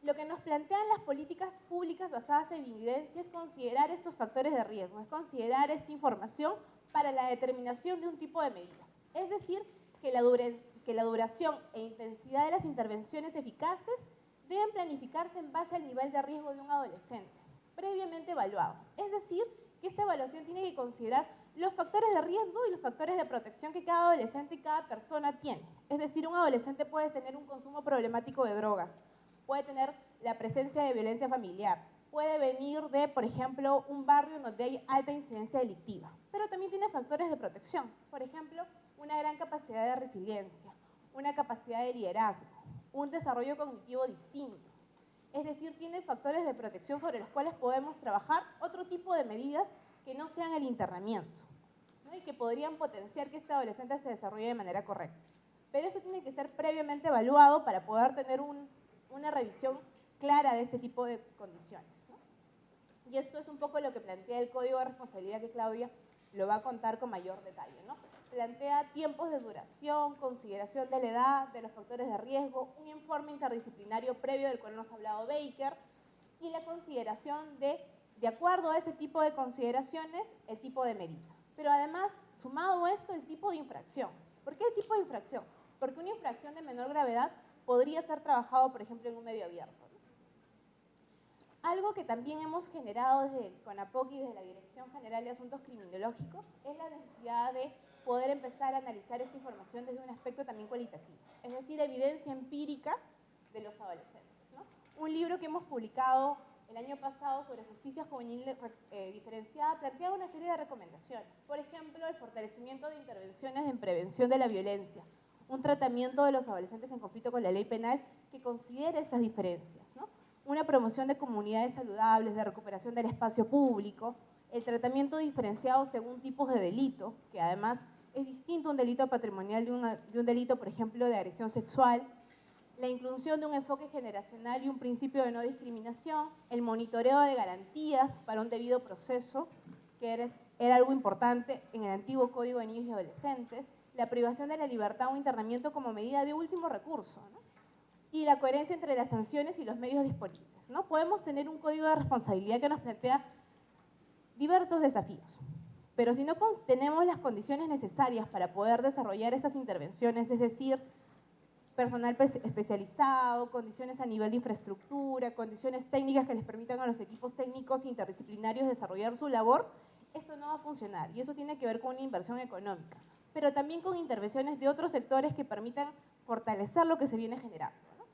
Lo que nos plantean las políticas públicas basadas en evidencia es considerar estos factores de riesgo, es considerar esta información para la determinación de un tipo de medida. Es decir, que la duración e intensidad de las intervenciones eficaces deben planificarse en base al nivel de riesgo de un adolescente, previamente evaluado. Es decir, que esta evaluación tiene que considerar los factores de riesgo y los factores de protección que cada adolescente y cada persona tiene. Es decir, un adolescente puede tener un consumo problemático de drogas, puede tener la presencia de violencia familiar, puede venir de, por ejemplo, un barrio donde hay alta incidencia delictiva, pero también tiene factores de protección, por ejemplo, una gran capacidad de resiliencia, una capacidad de liderazgo, un desarrollo cognitivo distinto. Es decir, tiene factores de protección sobre los cuales podemos trabajar otro tipo de medidas que no sean el internamiento, ¿no? Y que podrían potenciar que este adolescente se desarrolle de manera correcta. Pero eso tiene que ser previamente evaluado para poder tener una revisión clara de este tipo de condiciones, ¿no? Y esto es un poco lo que plantea el Código de Responsabilidad, que Claudia lo va a contar con mayor detalle, ¿no? Plantea tiempos de duración, consideración de la edad, de los factores de riesgo, un informe interdisciplinario previo del cual nos ha hablado Baker, y la consideración de acuerdo a ese tipo de consideraciones, el tipo de medida. Pero además, sumado a esto, el tipo de infracción. ¿Por qué el tipo de infracción? Porque una infracción de menor gravedad podría ser trabajado, por ejemplo, en un medio abierto, ¿no? Algo que también hemos generado desde el CONAPOC y desde la Dirección General de Asuntos Criminológicos es la necesidad de poder empezar a analizar esta información desde un aspecto también cualitativo, es decir, evidencia empírica de los adolescentes, ¿no? Un libro que hemos publicado el año pasado sobre justicia juvenil diferenciada planteaba una serie de recomendaciones. Por ejemplo, el fortalecimiento de intervenciones en prevención de la violencia, un tratamiento de los adolescentes en conflicto con la ley penal que considere estas diferencias, ¿no? Una promoción de comunidades saludables, de recuperación del espacio público, el tratamiento diferenciado según tipos de delito, que además es distinto un delito patrimonial de un delito, por ejemplo, de agresión sexual, la inclusión de un enfoque generacional y un principio de no discriminación, el monitoreo de garantías para un debido proceso, que era algo importante en el antiguo Código de Niños y Adolescentes, la privación de la libertad o internamiento como medida de último recurso, ¿no? Y la coherencia entre las sanciones y los medios disponibles, ¿no? Podemos tener un código de responsabilidad que nos plantea diversos desafíos, pero si no tenemos las condiciones necesarias para poder desarrollar esas intervenciones, es decir, personal especializado, condiciones a nivel de infraestructura, condiciones técnicas que les permitan a los equipos técnicos interdisciplinarios desarrollar su labor, esto no va a funcionar, y eso tiene que ver con una inversión económica, pero también con intervenciones de otros sectores que permitan fortalecer lo que se viene generando, ¿no?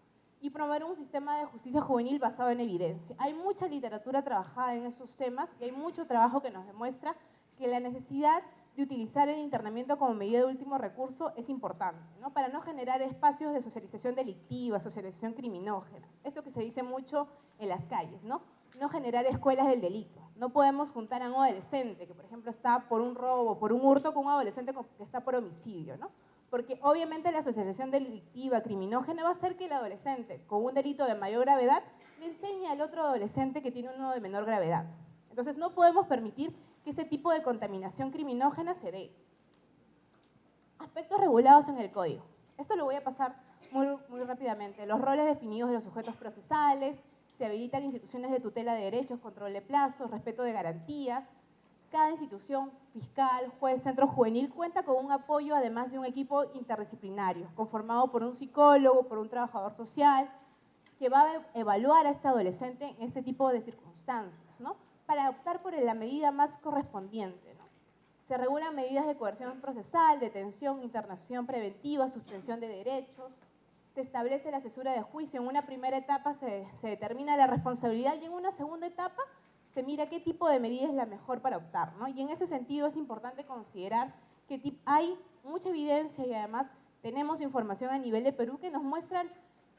Y promover un sistema de justicia juvenil basado en evidencia. Hay mucha literatura trabajada en esos temas y hay mucho trabajo que nos demuestra que la necesidad de utilizar el internamiento como medida de último recurso es importante, ¿no? Para no generar espacios de socialización delictiva, socialización criminógena. Esto que se dice mucho en las calles, ¿no? No generar escuelas del delito. No podemos juntar a un adolescente que, por ejemplo, está por un robo, por un hurto, con un adolescente que está por homicidio, ¿no? Porque obviamente la asociación delictiva, criminógena, va a hacer que el adolescente con un delito de mayor gravedad le enseñe al otro adolescente que tiene uno de menor gravedad. Entonces no podemos permitir que ese tipo de contaminación criminógena se dé. Aspectos regulados en el código. Esto lo voy a pasar muy rápidamente. Los roles definidos de los sujetos procesales, se habilitan instituciones de tutela de derechos, control de plazos, respeto de garantías. Cada institución, fiscal, juez, centro juvenil, cuenta con un apoyo además de un equipo interdisciplinario, conformado por un psicólogo, por un trabajador social, que va a evaluar a este adolescente en este tipo de circunstancias, ¿no? Para optar por la medida más correspondiente, ¿no? Se regulan medidas de coerción procesal, detención, internación preventiva, suspensión de derechos. Se establece la cesura de juicio. En una primera etapa se determina la responsabilidad y en una segunda etapa se mira qué tipo de medida es la mejor para optar, ¿no? Y en ese sentido es importante considerar que hay mucha evidencia y además tenemos información a nivel de Perú que nos muestran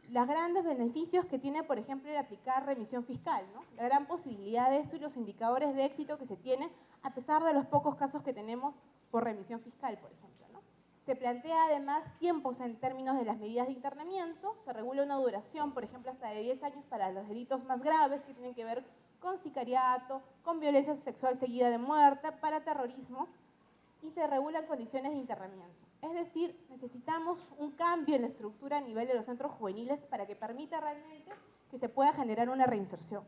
los grandes beneficios que tiene, por ejemplo, el aplicar remisión fiscal, ¿no? La gran posibilidad de eso y los indicadores de éxito que se tienen a pesar de los pocos casos que tenemos por remisión fiscal, por ejemplo, ¿no? Se plantea además tiempos en términos de las medidas de internamiento, se regula una duración, por ejemplo, hasta de 10 años para los delitos más graves que tienen que ver con sicariato, con violencia sexual seguida de muerte, para terrorismo, y se regulan condiciones de internamiento. Es decir, necesitamos un cambio en la estructura a nivel de los centros juveniles para que permita realmente que se pueda generar una reinserción.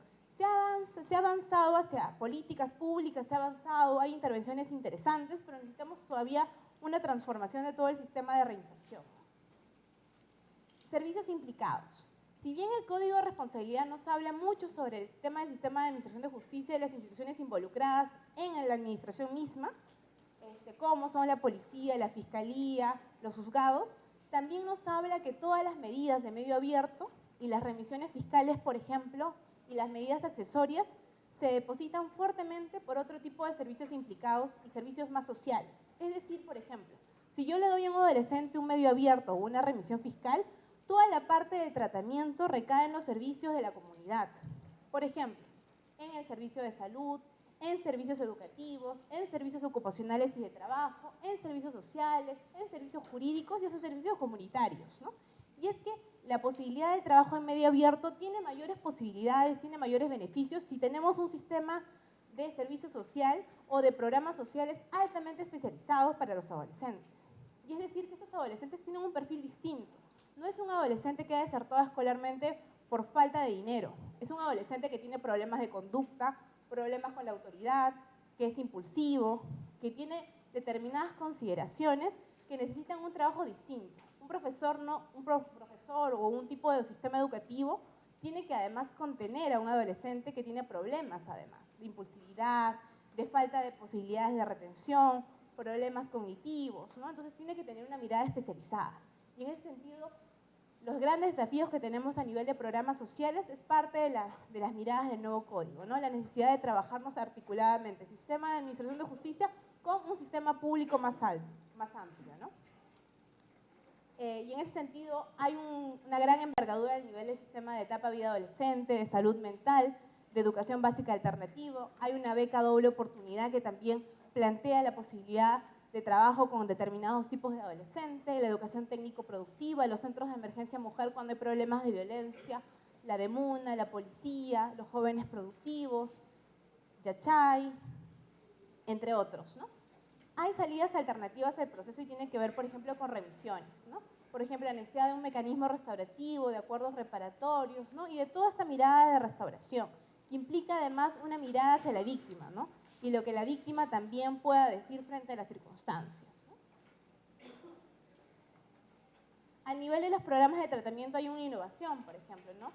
Se ha avanzado hacia políticas públicas, se ha avanzado, hay intervenciones interesantes, pero necesitamos todavía una transformación de todo el sistema de reinserción. Servicios implicados. Si bien el Código de Responsabilidad nos habla mucho sobre el tema del sistema de administración de justicia y las instituciones involucradas en la administración misma, como son la policía, la fiscalía, los juzgados, también nos habla que todas las medidas de medio abierto y las remisiones fiscales, por ejemplo, y las medidas accesorias se depositan fuertemente por otro tipo de servicios implicados y servicios más sociales. Es decir, por ejemplo, si yo le doy a un adolescente un medio abierto o una remisión fiscal, toda la parte del tratamiento recae en los servicios de la comunidad. Por ejemplo, en el servicio de salud, en servicios educativos, en servicios ocupacionales y de trabajo, en servicios sociales, en servicios jurídicos y en servicios comunitarios, ¿no? Y es que la posibilidad del trabajo en medio abierto tiene mayores posibilidades, tiene mayores beneficios si tenemos un sistema de servicio social o de programas sociales altamente especializados para los adolescentes. Y es decir, que estos adolescentes tienen un perfil distinto. No es un adolescente que ha desertado escolarmente por falta de dinero. Es un adolescente que tiene problemas de conducta, problemas con la autoridad, que es impulsivo, que tiene determinadas consideraciones que necesitan un trabajo distinto. Un profesor o un tipo de sistema educativo tiene que además contener a un adolescente que tiene problemas además, de impulsividad, de falta de posibilidades de retención, problemas cognitivos, ¿no? Entonces tiene que tener una mirada especializada. Y en ese sentido, los grandes desafíos que tenemos a nivel de programas sociales es parte de las miradas del nuevo código, ¿no? La necesidad de trabajarnos articuladamente, sistema de administración de justicia con un sistema público más amplio, ¿no? Y en ese sentido hay una gran envergadura a nivel del sistema de etapa vida adolescente, de salud mental, de educación básica alternativa. Hay una beca doble oportunidad que también plantea la posibilidad de trabajo con determinados tipos de adolescentes, la educación técnico-productiva, los centros de emergencia mujer cuando hay problemas de violencia, la DEMUNA, la policía, los jóvenes productivos, Yachay, entre otros, ¿no? Hay salidas alternativas al proceso y tienen que ver, por ejemplo, con revisiones, ¿no? Por ejemplo, la necesidad de un mecanismo restaurativo, de acuerdos reparatorios, ¿no? Y de toda esta mirada de restauración, que implica además una mirada hacia la víctima, ¿no? Y lo que la víctima también pueda decir frente a las circunstancias, ¿no? A nivel de los programas de tratamiento hay una innovación, por ejemplo, ¿no?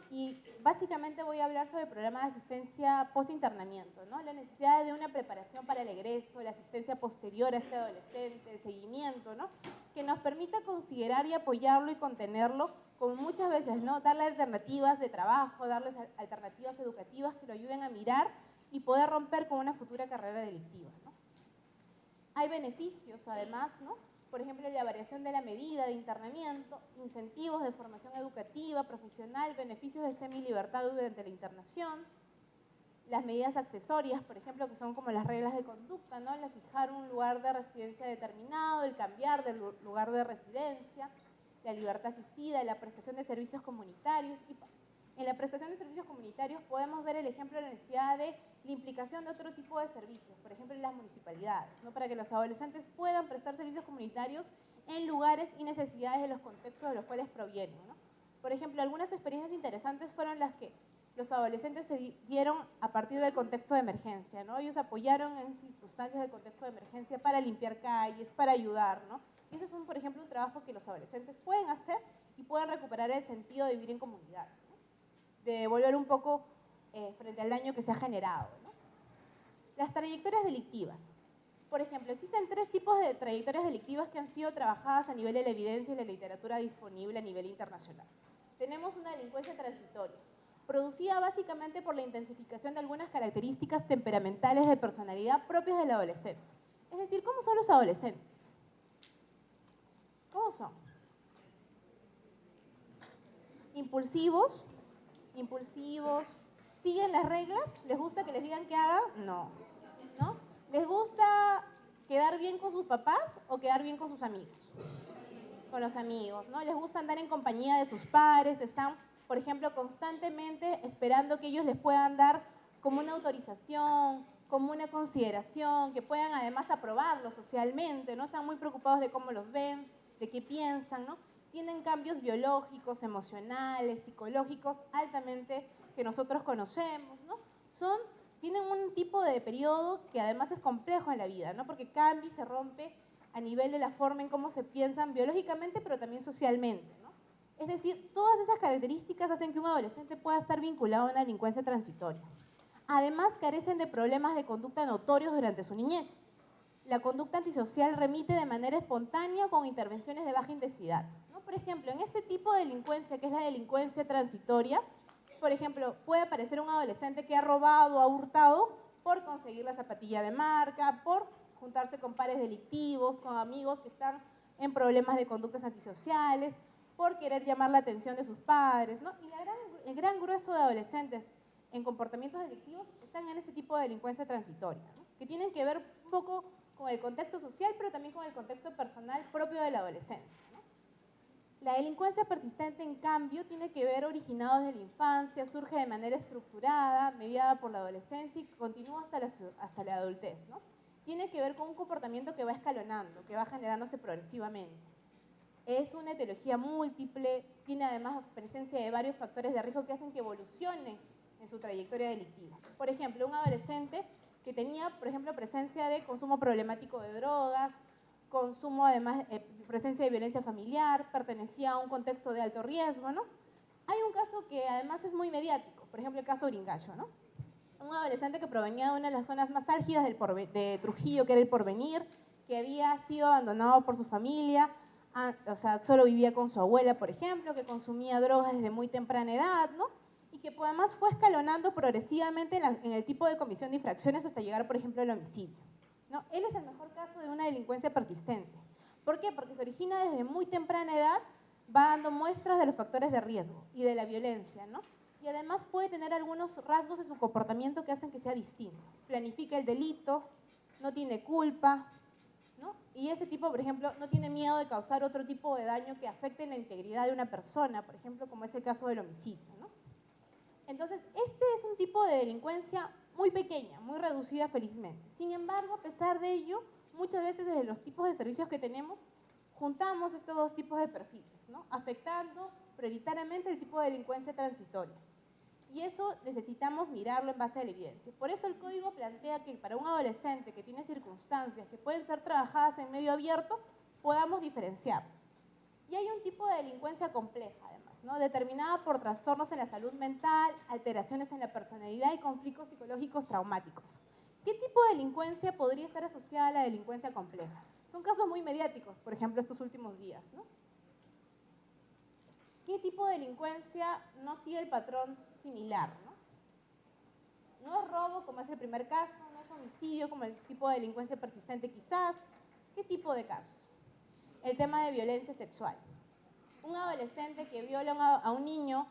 Y básicamente voy a hablar sobre programas de asistencia post-internamiento, ¿no? La necesidad de una preparación para el egreso, la asistencia posterior a este adolescente, el seguimiento, ¿no? Que nos permita considerar y apoyarlo y contenerlo, como muchas veces, ¿no? Darle alternativas de trabajo, darles alternativas educativas que lo ayuden a mirar y poder romper con una futura carrera delictiva, ¿no? Hay beneficios, además, ¿no? Por ejemplo, la variación de la medida de internamiento, incentivos de formación educativa, profesional, beneficios de semilibertad durante la internación, las medidas accesorias, por ejemplo, que son como las reglas de conducta, ¿no? El fijar un lugar de residencia determinado, el cambiar de lugar de residencia, la libertad asistida, la prestación de servicios comunitarios. Y en la prestación de servicios comunitarios podemos ver el ejemplo de la necesidad de la implicación de otro tipo de servicios, por ejemplo en las municipalidades, ¿no? Para que los adolescentes puedan prestar servicios comunitarios en lugares y necesidades de los contextos de los cuales provienen, ¿no? Por ejemplo, algunas experiencias interesantes fueron las que los adolescentes se dieron a partir del contexto de emergencia, ¿no? Ellos apoyaron en circunstancias del contexto de emergencia para limpiar calles, para ayudar, ¿no? Y ese es, por ejemplo, un trabajo que los adolescentes pueden hacer y pueden recuperar el sentido de vivir en comunidad, ¿no? De devolver un poco frente al daño que se ha generado, ¿no? Las trayectorias delictivas. Por ejemplo, existen 3 tipos de trayectorias delictivas que han sido trabajadas a nivel de la evidencia y la literatura disponible a nivel internacional. Tenemos una delincuencia transitoria, producida básicamente por la intensificación de algunas características temperamentales de personalidad propias del adolescente. Es decir, ¿cómo son los adolescentes? ¿Cómo son? Impulsivos, ¿siguen las reglas? ¿Les gusta que les digan qué hagan? No. ¿No? ¿Les gusta quedar bien con sus papás o quedar bien con sus amigos? Con los amigos, ¿no? ¿Les gusta andar en compañía de sus padres? Están, por ejemplo, constantemente esperando que ellos les puedan dar como una autorización, como una consideración, que puedan además aprobarlo socialmente, ¿no? Están muy preocupados de cómo los ven, de qué piensan, ¿no? tienen cambios biológicos, emocionales, psicológicos, altamente que nosotros conocemos, ¿no? Tienen un tipo de periodo que además es complejo en la vida, ¿no? Porque cambia y se rompe a nivel de la forma en cómo se piensan biológicamente, pero también socialmente, ¿no? Es decir, todas esas características hacen que un adolescente pueda estar vinculado a una delincuencia transitoria. Además, carecen de problemas de conducta notorios durante su niñez. La conducta antisocial remite de manera espontánea con intervenciones de baja intensidad, ¿no? Por ejemplo, en este tipo de delincuencia, que es la delincuencia transitoria, por ejemplo, puede aparecer un adolescente que ha robado, ha hurtado por conseguir la zapatilla de marca, por juntarse con pares delictivos, con amigos que están en problemas de conductas antisociales, por querer llamar la atención de sus padres, ¿no? Y el gran grueso de adolescentes en comportamientos delictivos están en este tipo de delincuencia transitoria, ¿no? Que tienen que ver un poco con el contexto social, pero también con el contexto personal propio del adolescente, ¿no? La delincuencia persistente, en cambio, tiene que ver originado desde la infancia, surge de manera estructurada, mediada por la adolescencia y continúa hasta la adultez, ¿no? Tiene que ver con un comportamiento que va escalonando, que va generándose progresivamente. Es una etiología múltiple, tiene además presencia de varios factores de riesgo que hacen que evolucione en su trayectoria delictiva. Por ejemplo, un adolescente que tenía, por ejemplo, presencia de consumo problemático de drogas, consumo además, presencia de violencia familiar, pertenecía a un contexto de alto riesgo, ¿no? Hay un caso que además es muy mediático, por ejemplo, el caso Bringallo, ¿no? Un adolescente que provenía de una de las zonas más álgidas de Trujillo, que era el Porvenir, que había sido abandonado por su familia, o sea, solo vivía con su abuela, por ejemplo, que consumía drogas desde muy temprana edad, ¿no? Y que además fue escalonando progresivamente en el tipo de comisión de infracciones hasta llegar, por ejemplo, al homicidio, ¿no? Él es el mejor caso de una delincuencia persistente. ¿Por qué? Porque se origina desde muy temprana edad, va dando muestras de los factores de riesgo y de la violencia, ¿no? Y además puede tener algunos rasgos de su comportamiento que hacen que sea distinto. Planifica el delito, no tiene culpa, ¿no? Y ese tipo, por ejemplo, no tiene miedo de causar otro tipo de daño que afecte la integridad de una persona, por ejemplo, como es el caso del homicidio, ¿no? Entonces, este es un tipo de delincuencia muy pequeña, muy reducida felizmente. Sin embargo, a pesar de ello, muchas veces desde los tipos de servicios que tenemos, juntamos estos dos tipos de perfiles, ¿no? Afectando prioritariamente el tipo de delincuencia transitoria. Y eso necesitamos mirarlo en base a la evidencia. Por eso el código plantea que para un adolescente que tiene circunstancias que pueden ser trabajadas en medio abierto, podamos diferenciar. Y hay un tipo de delincuencia compleja, además, ¿no? Determinada por trastornos en la salud mental, alteraciones en la personalidad y conflictos psicológicos traumáticos. ¿Qué tipo de delincuencia podría estar asociada a la delincuencia compleja? Son casos muy mediáticos, por ejemplo, estos últimos días, ¿no? ¿Qué tipo de delincuencia no sigue el patrón similar, ¿no? No es robo, como es el primer caso, no es homicidio, como el tipo de delincuencia persistente quizás. ¿Qué tipo de casos? El tema de violencia sexual. Un adolescente que viola a un niño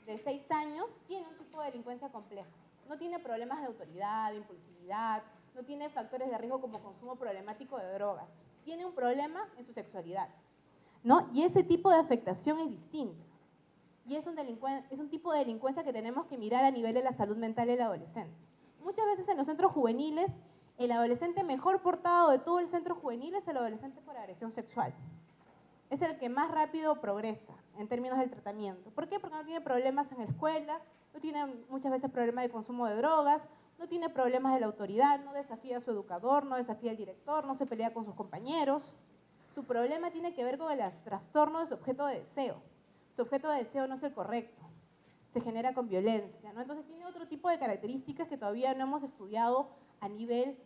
de 6 años tiene un tipo de delincuencia compleja. No tiene problemas de autoridad, de impulsividad, no tiene factores de riesgo como consumo problemático de drogas. Tiene un problema en su sexualidad, ¿no? Y ese tipo de afectación es distinto. Y es un tipo de delincuencia que tenemos que mirar a nivel de la salud mental del adolescente. Muchas veces en los centros juveniles, el adolescente mejor portado de todo el centro juvenil es el adolescente por agresión sexual. Es el que más rápido progresa en términos del tratamiento. ¿Por qué? Porque no tiene problemas en la escuela, no tiene muchas veces problemas de consumo de drogas, no tiene problemas de la autoridad, no desafía a su educador, no desafía al director, no se pelea con sus compañeros. Su problema tiene que ver con el trastorno de su objeto de deseo. Su objeto de deseo no es el correcto, se genera con violencia, ¿no? Entonces tiene otro tipo de características que todavía no hemos estudiado a nivel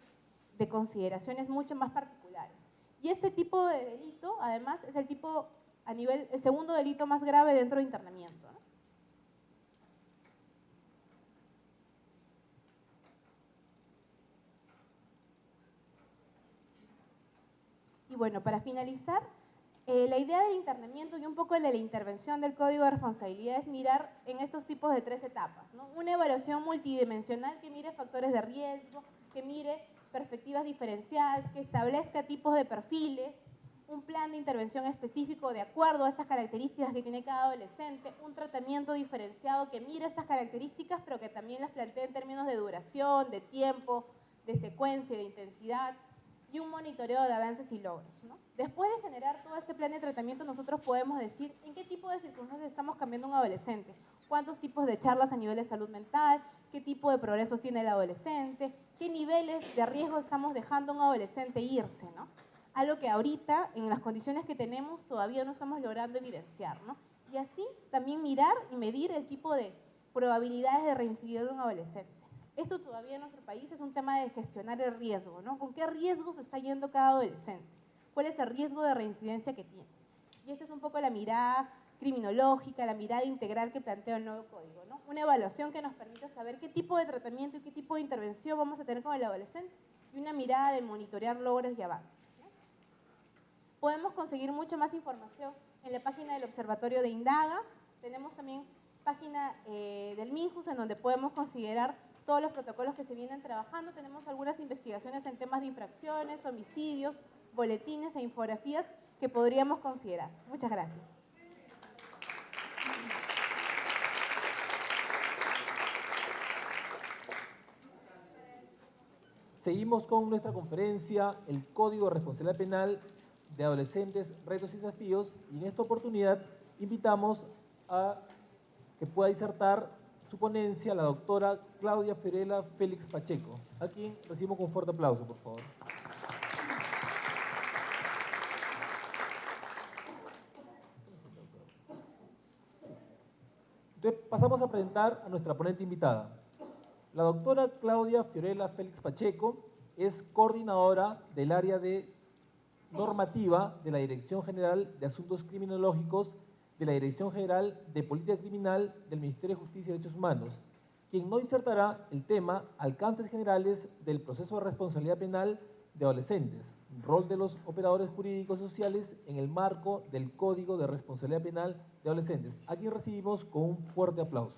de consideraciones mucho más particulares. Y este tipo de delito, además, es el segundo delito más grave dentro de internamiento, ¿no? Y bueno, para finalizar, la idea del internamiento y un poco de la intervención del Código de Responsabilidad es mirar en estos tipos de 3 etapas, ¿no? Una evaluación multidimensional que mire factores de riesgo, que mire perspectivas diferenciadas, que establezca tipos de perfiles, un plan de intervención específico de acuerdo a estas características que tiene cada adolescente, un tratamiento diferenciado que mire estas características, pero que también las plantee en términos de duración, de tiempo, de secuencia, de intensidad, y un monitoreo de avances y logros, ¿no? Después de generar todo este plan de tratamiento, nosotros podemos decir en qué tipo de circunstancias estamos cambiando a un adolescente, cuántos tipos de charlas a nivel de salud mental, qué tipo de progresos tiene el adolescente, qué niveles de riesgo estamos dejando a un adolescente irse, ¿no? Algo que ahorita, en las condiciones que tenemos, todavía no estamos logrando evidenciar, ¿no? Y así también mirar y medir el tipo de probabilidades de reincidir de un adolescente. Esto todavía en nuestro país es un tema de gestionar el riesgo, ¿no? ¿Con qué riesgos está yendo cada adolescente? ¿Cuál es el riesgo de reincidencia que tiene? Y esta es un poco la mirada criminológica, la mirada integral que plantea el nuevo código, ¿no? Una evaluación que nos permita saber qué tipo de tratamiento y qué tipo de intervención vamos a tener con el adolescente y una mirada de monitorear logros y avances, ¿no? Podemos conseguir mucha más información en la página del Observatorio de Indaga. Tenemos también página del MINJUS en donde podemos considerar todos los protocolos que se vienen trabajando. Tenemos algunas investigaciones en temas de infracciones, homicidios, boletines e infografías que podríamos considerar. Muchas gracias.
Seguimos con nuestra conferencia, el Código de Responsabilidad Penal de Adolescentes, Retos y Desafíos, y en esta oportunidad invitamos a que pueda disertar su ponencia la doctora Claudia Fiorella Félix Pacheco, a quien recibimos con un fuerte aplauso, por favor. Entonces, pasamos a presentar a nuestra ponente invitada. La doctora Claudia Fiorella Félix Pacheco es coordinadora del área de normativa de la Dirección General de Asuntos Criminológicos de la Dirección General de Política Criminal del Ministerio de Justicia y Derechos Humanos, quien nos disertará el tema Alcances generales del proceso de responsabilidad penal de adolescentes, rol de los operadores jurídicos y sociales en el marco del Código de Responsabilidad Penal de Adolescentes, a quien recibimos con un fuerte aplauso.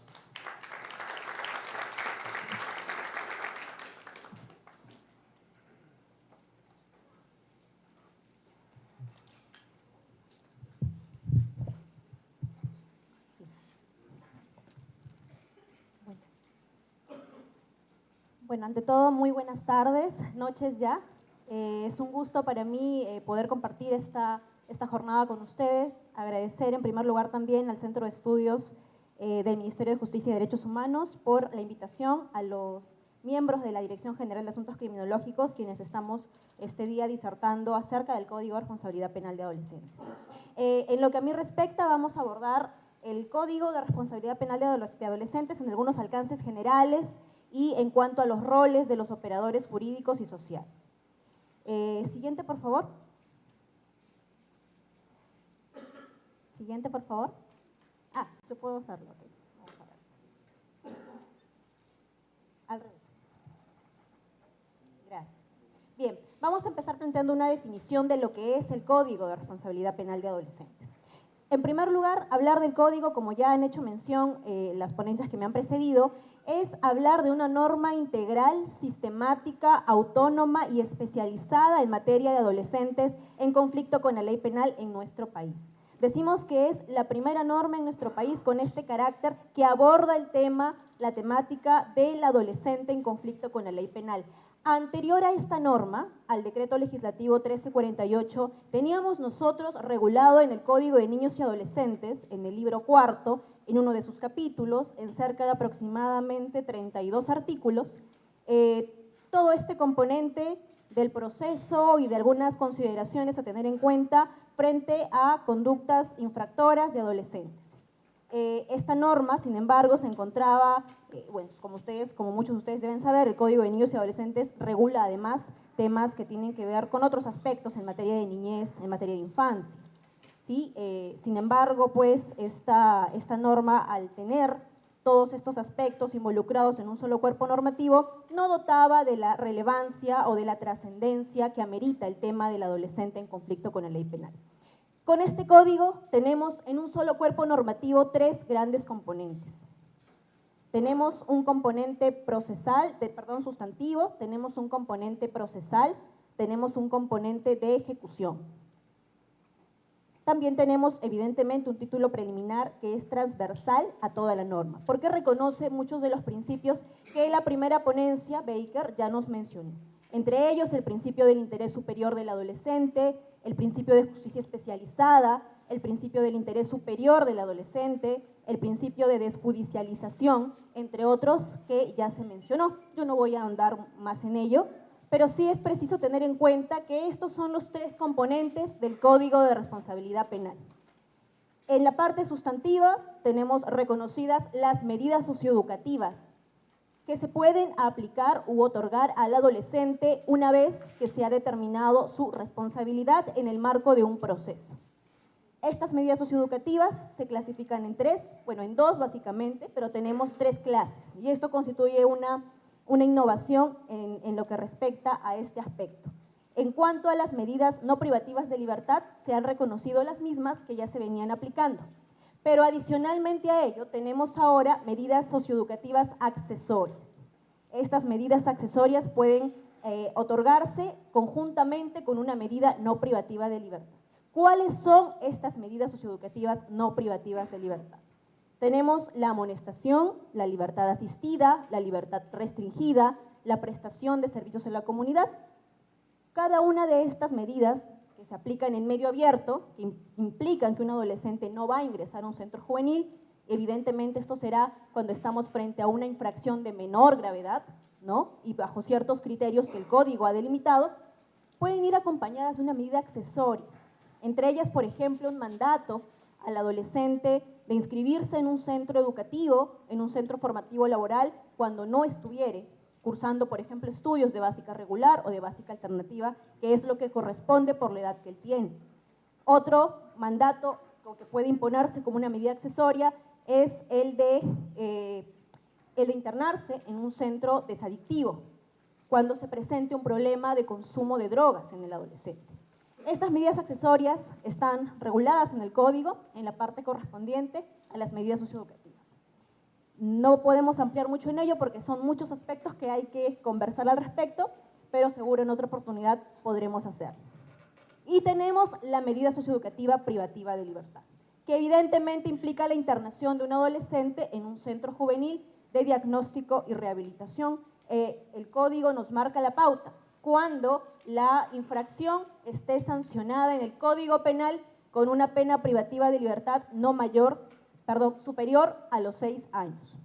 Bueno, ante todo, muy buenas tardes, noches ya. Es un gusto para mí poder compartir esta jornada con ustedes. Agradecer en primer lugar también al Centro de Estudios del Ministerio de Justicia y Derechos Humanos por la invitación, a los miembros de la Dirección General de Asuntos Criminológicos, quienes estamos este día disertando acerca del Código de Responsabilidad Penal de Adolescentes. En lo que a mí respecta, vamos a abordar el Código de Responsabilidad Penal de Adolescentes en algunos alcances generales y en cuanto a los roles de los operadores jurídicos y sociales. Siguiente, por favor. Siguiente, por favor. Ah, yo puedo hacerlo. Okay. Vamos a ver. Al revés. Gracias. Bien, vamos a empezar planteando una definición de lo que es el Código de Responsabilidad Penal de Adolescentes. En primer lugar, hablar del código, como ya han hecho mención las ponencias que me han precedido, es hablar de una norma integral, sistemática, autónoma y especializada en materia de adolescentes en conflicto con la ley penal en nuestro país. Decimos que es la primera norma en nuestro país con este carácter que aborda el tema, la temática del adolescente en conflicto con la ley penal. Anterior a esta norma, al decreto legislativo 1348, teníamos nosotros regulado en el Código de Niños y Adolescentes, en el libro cuarto, en uno de sus capítulos, en cerca de aproximadamente 32 artículos, todo este componente del proceso y de algunas consideraciones a tener en cuenta frente a conductas infractoras de adolescentes. Esta norma, sin embargo, se encontraba, bueno, como muchos de ustedes deben saber, el Código de Niños y Adolescentes regula además temas que tienen que ver con otros aspectos en materia de niñez, en materia de infancia. ¿Sí? Sin embargo, pues esta norma, al tener todos estos aspectos involucrados en un solo cuerpo normativo, no dotaba de la relevancia o de la trascendencia que amerita el tema del adolescente en conflicto con la ley penal. Con este código tenemos en un solo cuerpo normativo tres grandes componentes. Tenemos un componente sustantivo, tenemos un componente procesal, tenemos un componente de ejecución. También tenemos, evidentemente, un título preliminar que es transversal a toda la norma, porque reconoce muchos de los principios que la primera ponencia, Baker, ya nos mencionó. Entre ellos, el principio del interés superior del adolescente, el principio de justicia especializada, el principio del interés superior del adolescente, el principio de desjudicialización, entre otros que ya se mencionó. Yo no voy a ahondar más en ello, pero sí es preciso tener en cuenta que estos son los tres componentes del Código de Responsabilidad Penal. En la parte sustantiva tenemos reconocidas las medidas socioeducativas que se pueden aplicar u otorgar al adolescente una vez que se ha determinado su responsabilidad en el marco de un proceso. Estas medidas socioeducativas se clasifican en dos básicamente, pero tenemos tres clases, y esto constituye una innovación en lo que respecta a este aspecto. En cuanto a las medidas no privativas de libertad, se han reconocido las mismas que ya se venían aplicando, pero adicionalmente a ello tenemos ahora medidas socioeducativas accesorias. Estas medidas accesorias pueden otorgarse conjuntamente con una medida no privativa de libertad. ¿Cuáles son estas medidas socioeducativas no privativas de libertad? Tenemos la amonestación, la libertad asistida, la libertad restringida, la prestación de servicios en la comunidad. Cada una de estas medidas que se aplican en medio abierto, que implican que un adolescente no va a ingresar a un centro juvenil, evidentemente esto será cuando estamos frente a una infracción de menor gravedad, ¿no? Y bajo ciertos criterios que el Código ha delimitado, pueden ir acompañadas de una medida accesoria. Entre ellas, por ejemplo, un mandato al adolescente de inscribirse en un centro educativo, en un centro formativo laboral, cuando no estuviere cursando, por ejemplo, estudios de básica regular o de básica alternativa, que es lo que corresponde por la edad que él tiene. Otro mandato que puede imponerse como una medida accesoria es el de internarse en un centro desadictivo, cuando se presente un problema de consumo de drogas en el adolescente. Estas medidas accesorias están reguladas en el Código, en la parte correspondiente a las medidas socioeducativas. No podemos ampliar mucho en ello porque son muchos aspectos que hay que conversar al respecto, pero seguro en otra oportunidad podremos hacerlo. Y tenemos la medida socioeducativa privativa de libertad, que evidentemente implica la internación de un adolescente en un centro juvenil de diagnóstico y rehabilitación. El Código nos marca la pauta. Cuando la infracción esté sancionada en el Código Penal con una pena privativa de libertad superior a los 6 años.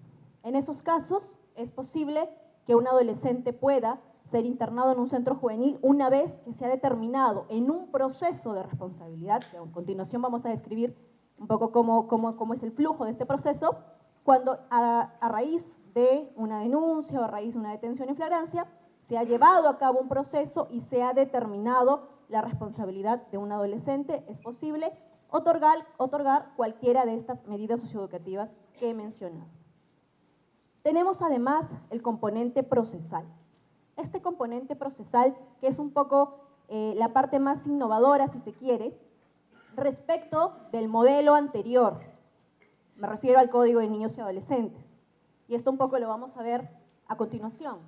En esos casos es posible que un adolescente pueda ser internado en un centro juvenil una vez que se ha determinado en un proceso de responsabilidad, que a continuación vamos a describir un poco cómo es el flujo de este proceso, cuando a raíz de una denuncia o a raíz de una detención en flagrancia, se ha llevado a cabo un proceso y se ha determinado la responsabilidad de un adolescente, es posible otorgar cualquiera de estas medidas socioeducativas que he mencionado. Tenemos además el componente procesal. Este componente procesal, que es un poco la parte más innovadora, si se quiere, respecto del modelo anterior. Me refiero al Código de Niños y Adolescentes. Y esto un poco lo vamos a ver a continuación.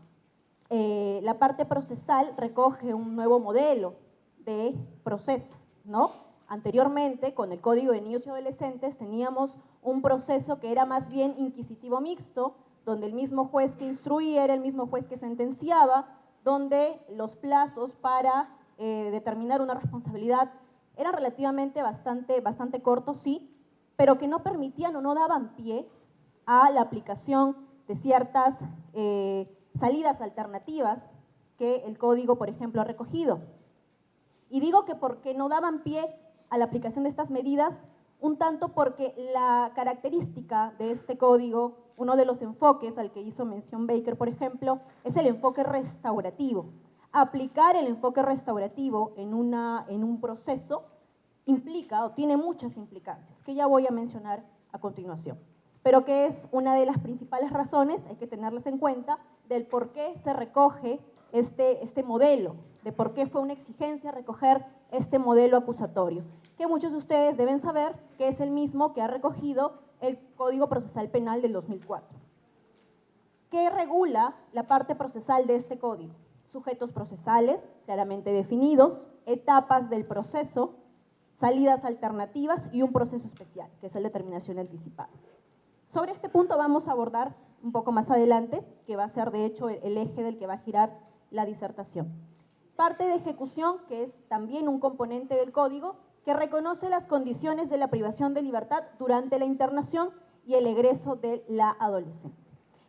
La parte procesal recoge un nuevo modelo de proceso, ¿no? Anteriormente, con el Código de Niños y Adolescentes, teníamos un proceso que era más bien inquisitivo mixto, donde el mismo juez que instruía era el mismo juez que sentenciaba, donde los plazos para determinar una responsabilidad eran relativamente bastante cortos, sí, pero que no permitían o no daban pie a la aplicación de ciertas salidas alternativas que el Código, por ejemplo, ha recogido. Y digo que porque no daban pie a la aplicación de estas medidas, un tanto porque la característica de este Código, uno de los enfoques al que hizo mención Baker, por ejemplo, es el enfoque restaurativo. Aplicar el enfoque restaurativo en un proceso implica o tiene muchas implicancias, que ya voy a mencionar a continuación, pero que es una de las principales razones, hay que tenerlas en cuenta, del por qué se recoge este modelo, de por qué fue una exigencia recoger este modelo acusatorio, que muchos de ustedes deben saber que es el mismo que ha recogido el Código Procesal Penal del 2004. ¿Qué regula la parte procesal de este código? Sujetos procesales, claramente definidos, etapas del proceso, salidas alternativas y un proceso especial, que es la determinación anticipada. Sobre este punto vamos a abordar un poco más adelante, que va a ser de hecho el eje del que va a girar la disertación. Parte de ejecución, que es también un componente del código, que reconoce las condiciones de la privación de libertad durante la internación y el egreso de la adolescente.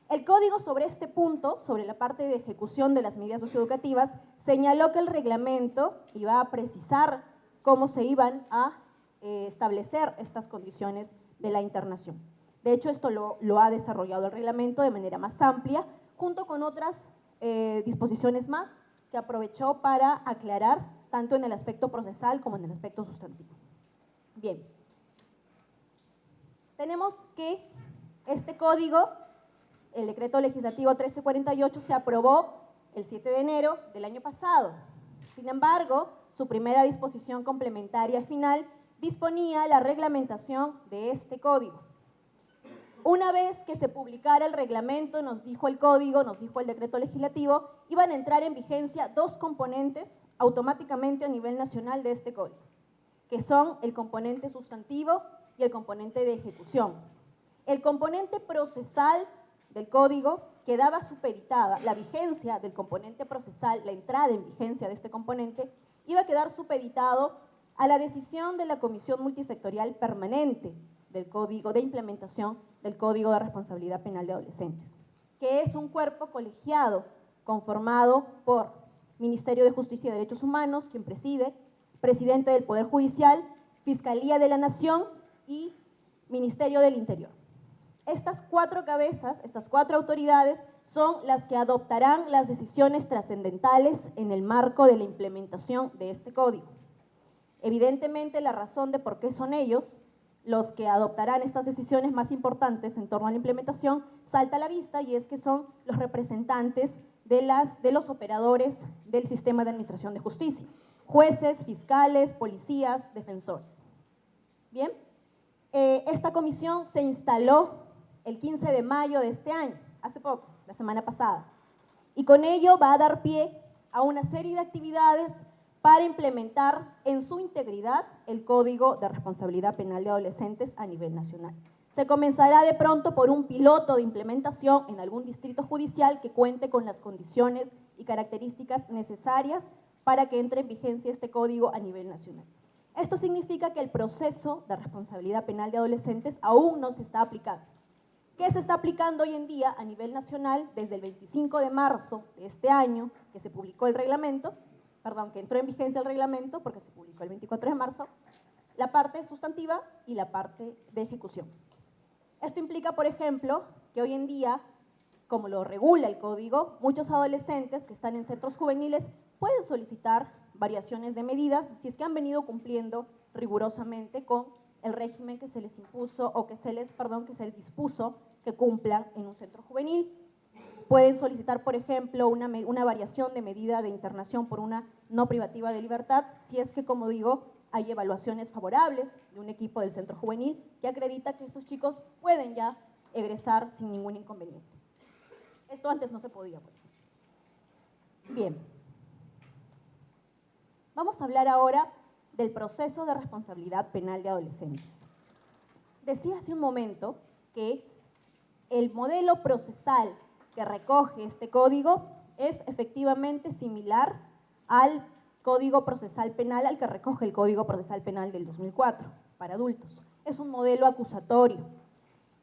El código sobre este punto, sobre la parte de ejecución de las medidas socioeducativas, señaló que el reglamento iba a precisar cómo se iban a establecer estas condiciones de la internación. De hecho, esto lo ha desarrollado el reglamento de manera más amplia, junto con otras disposiciones más que aprovechó para aclarar tanto en el aspecto procesal como en el aspecto sustantivo. Bien, tenemos que este código, el decreto legislativo 1348, se aprobó el 7 de enero del año pasado. Sin embargo, su primera disposición complementaria final disponía la reglamentación de este código. Una vez que se publicara el reglamento, nos dijo el código, nos dijo el decreto legislativo, iban a entrar en vigencia dos componentes automáticamente a nivel nacional de este código, que son el componente sustantivo y el componente de ejecución. El componente procesal del código quedaba supeditada, la vigencia del componente procesal, la entrada en vigencia de este componente, iba a quedar supeditado a la decisión de la Comisión Multisectorial Permanente del Código de Implementación del Código de Responsabilidad Penal de Adolescentes, que es un cuerpo colegiado conformado por Ministerio de Justicia y Derechos Humanos, quien preside, Presidente del Poder Judicial, Fiscalía de la Nación y Ministerio del Interior. Estas cuatro cabezas, estas cuatro autoridades, son las que adoptarán las decisiones trascendentales en el marco de la implementación de este código. Evidentemente, la razón de por qué son ellos los que adoptarán estas decisiones más importantes en torno a la implementación salta a la vista, y es que son los representantes de los operadores del sistema de administración de justicia, jueces, fiscales, policías, defensores. Bien, esta comisión se instaló el 15 de mayo de este año, hace poco, la semana pasada, y con ello va a dar pie a una serie de actividades para implementar en su integridad el Código de Responsabilidad Penal de Adolescentes a nivel nacional. Se comenzará de pronto por un piloto de implementación en algún distrito judicial que cuente con las condiciones y características necesarias para que entre en vigencia este código a nivel nacional. Esto significa que el proceso de responsabilidad penal de adolescentes aún no se está aplicando. ¿Qué se está aplicando hoy en día a nivel nacional? Desde el 25 de marzo de este año, que se publicó el reglamento, que entró en vigencia el reglamento, porque se publicó el 24 de marzo, la parte sustantiva y la parte de ejecución. Esto implica, por ejemplo, que hoy en día, como lo regula el código, muchos adolescentes que están en centros juveniles pueden solicitar variaciones de medidas si es que han venido cumpliendo rigurosamente con el régimen que se les impuso o que se les dispuso que cumplan en un centro juvenil. Pueden solicitar, por ejemplo, una variación de medida de internación por una no privativa de libertad, si es que, como digo, hay evaluaciones favorables de un equipo del centro juvenil que acredita que estos chicos pueden ya egresar sin ningún inconveniente. Esto antes no se podía. Bien. Vamos a hablar ahora del proceso de responsabilidad penal de adolescentes. Decía hace un momento que el modelo procesal que recoge este código es efectivamente similar al Código Procesal Penal al que recoge el Código Procesal Penal del 2004 para adultos. Es un modelo acusatorio.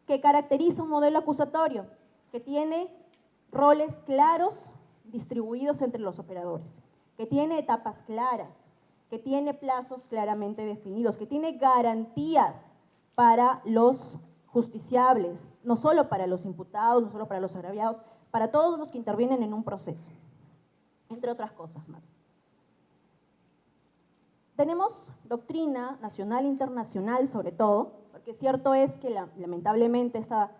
¿Qué caracteriza un modelo acusatorio? Que tiene roles claros distribuidos entre los operadores, que tiene etapas claras, que tiene plazos claramente definidos, que tiene garantías para los justiciables, no solo para los imputados, no solo para los agraviados, para todos los que intervienen en un proceso, entre otras cosas más. Tenemos doctrina nacional e internacional sobre todo, porque cierto es que lamentablemente esta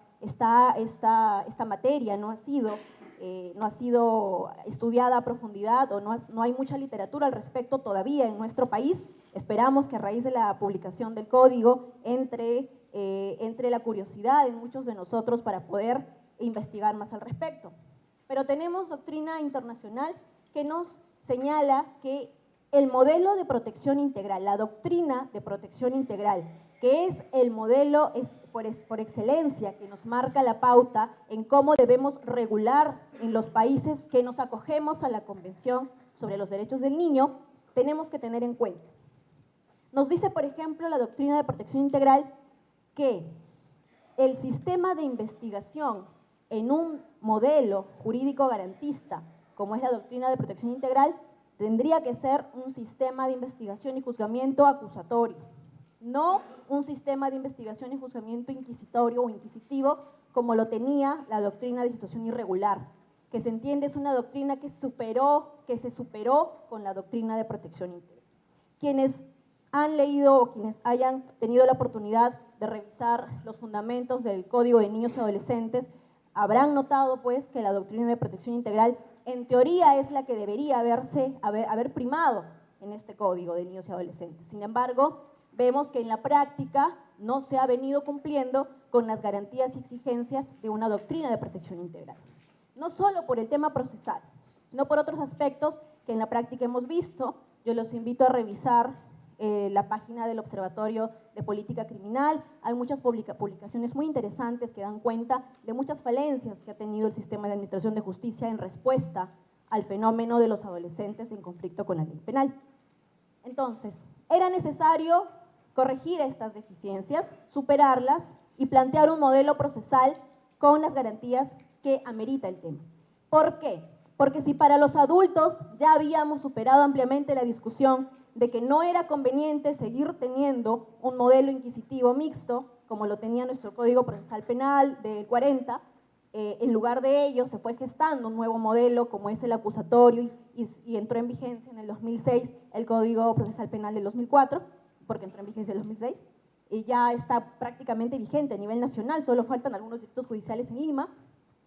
materia no ha sido estudiada a profundidad o no hay mucha literatura al respecto todavía en nuestro país. Esperamos que a raíz de la publicación del código entre la curiosidad de muchos de nosotros para poder investigar más al respecto. Pero tenemos doctrina internacional que nos señala que el modelo de protección integral, la doctrina de protección integral que es el modelo por excelencia que nos marca la pauta en cómo debemos regular en los países que nos acogemos a la Convención sobre los Derechos del Niño, tenemos que tener en cuenta. Nos dice, por ejemplo, la doctrina de protección integral que el sistema de investigación en un modelo jurídico garantista, como es la doctrina de protección integral, tendría que ser un sistema de investigación y juzgamiento acusatorio, no un sistema de investigación y juzgamiento inquisitorio o inquisitivo como lo tenía la doctrina de situación irregular, que se entiende es una doctrina que se superó con la doctrina de protección integral. Quienes han leído o quienes hayan tenido la oportunidad de revisar los fundamentos del Código de Niños y Adolescentes habrán notado pues que la doctrina de protección integral en teoría es la que debería haber primado en este Código de Niños y Adolescentes. Sin embargo, vemos que en la práctica no se ha venido cumpliendo con las garantías y exigencias de una doctrina de protección integral. No solo por el tema procesal, sino por otros aspectos que en la práctica hemos visto. Yo los invito a revisar la página del Observatorio de Política Criminal. Hay muchas publicaciones muy interesantes que dan cuenta de muchas falencias que ha tenido el sistema de administración de justicia en respuesta al fenómeno de los adolescentes en conflicto con la ley penal. Entonces, era necesario corregir estas deficiencias, superarlas y plantear un modelo procesal con las garantías que amerita el tema. ¿Por qué? Porque si para los adultos ya habíamos superado ampliamente la discusión de que no era conveniente seguir teniendo un modelo inquisitivo mixto, como lo tenía nuestro Código Procesal Penal del 40, en lugar de ello se fue gestando un nuevo modelo como es el acusatorio y entró en vigencia en el 2006 el Código Procesal Penal del 2004, porque entró en vigencia en el 2006, y ya está prácticamente vigente a nivel nacional, solo faltan algunos distritos judiciales en Lima.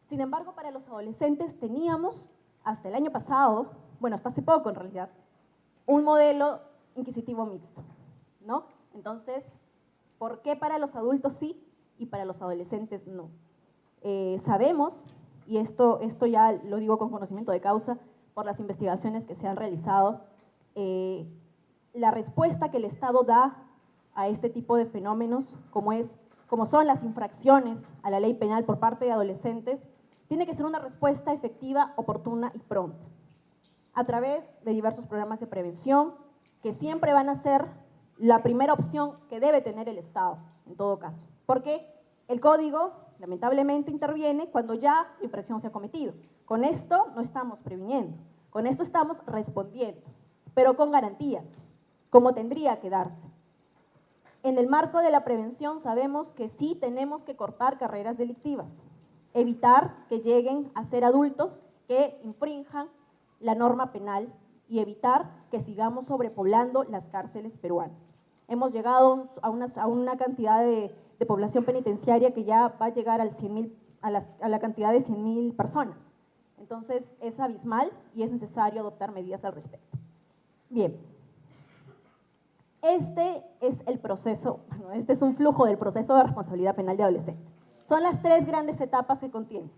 Sin embargo, para los adolescentes teníamos, hasta el año pasado, bueno, hasta hace poco en realidad, un modelo inquisitivo mixto, ¿no? Entonces, ¿por qué para los adultos sí y para los adolescentes no? Sabemos, y esto ya lo digo con conocimiento de causa por las investigaciones que se han realizado, la respuesta que el Estado da a este tipo de fenómenos, como son las infracciones a la ley penal por parte de adolescentes, tiene que ser una respuesta efectiva, oportuna y pronta, a través de diversos programas de prevención, que siempre van a ser la primera opción que debe tener el Estado, en todo caso. Porque el Código, lamentablemente, interviene cuando ya la infracción se ha cometido. Con esto no estamos previniendo, con esto estamos respondiendo, pero con garantías, como tendría que darse. En el marco de la prevención sabemos que sí tenemos que cortar carreras delictivas, evitar que lleguen a ser adultos que infrinjan la norma penal y evitar que sigamos sobrepoblando las cárceles peruanas. Hemos llegado a una cantidad de población penitenciaria que ya va a llegar a la cantidad de 100.000 personas. Entonces es abismal y es necesario adoptar medidas al respecto. Bien, este es el proceso, este es un flujo del proceso de responsabilidad penal de adolescentes. Son las 3 grandes etapas que contiene.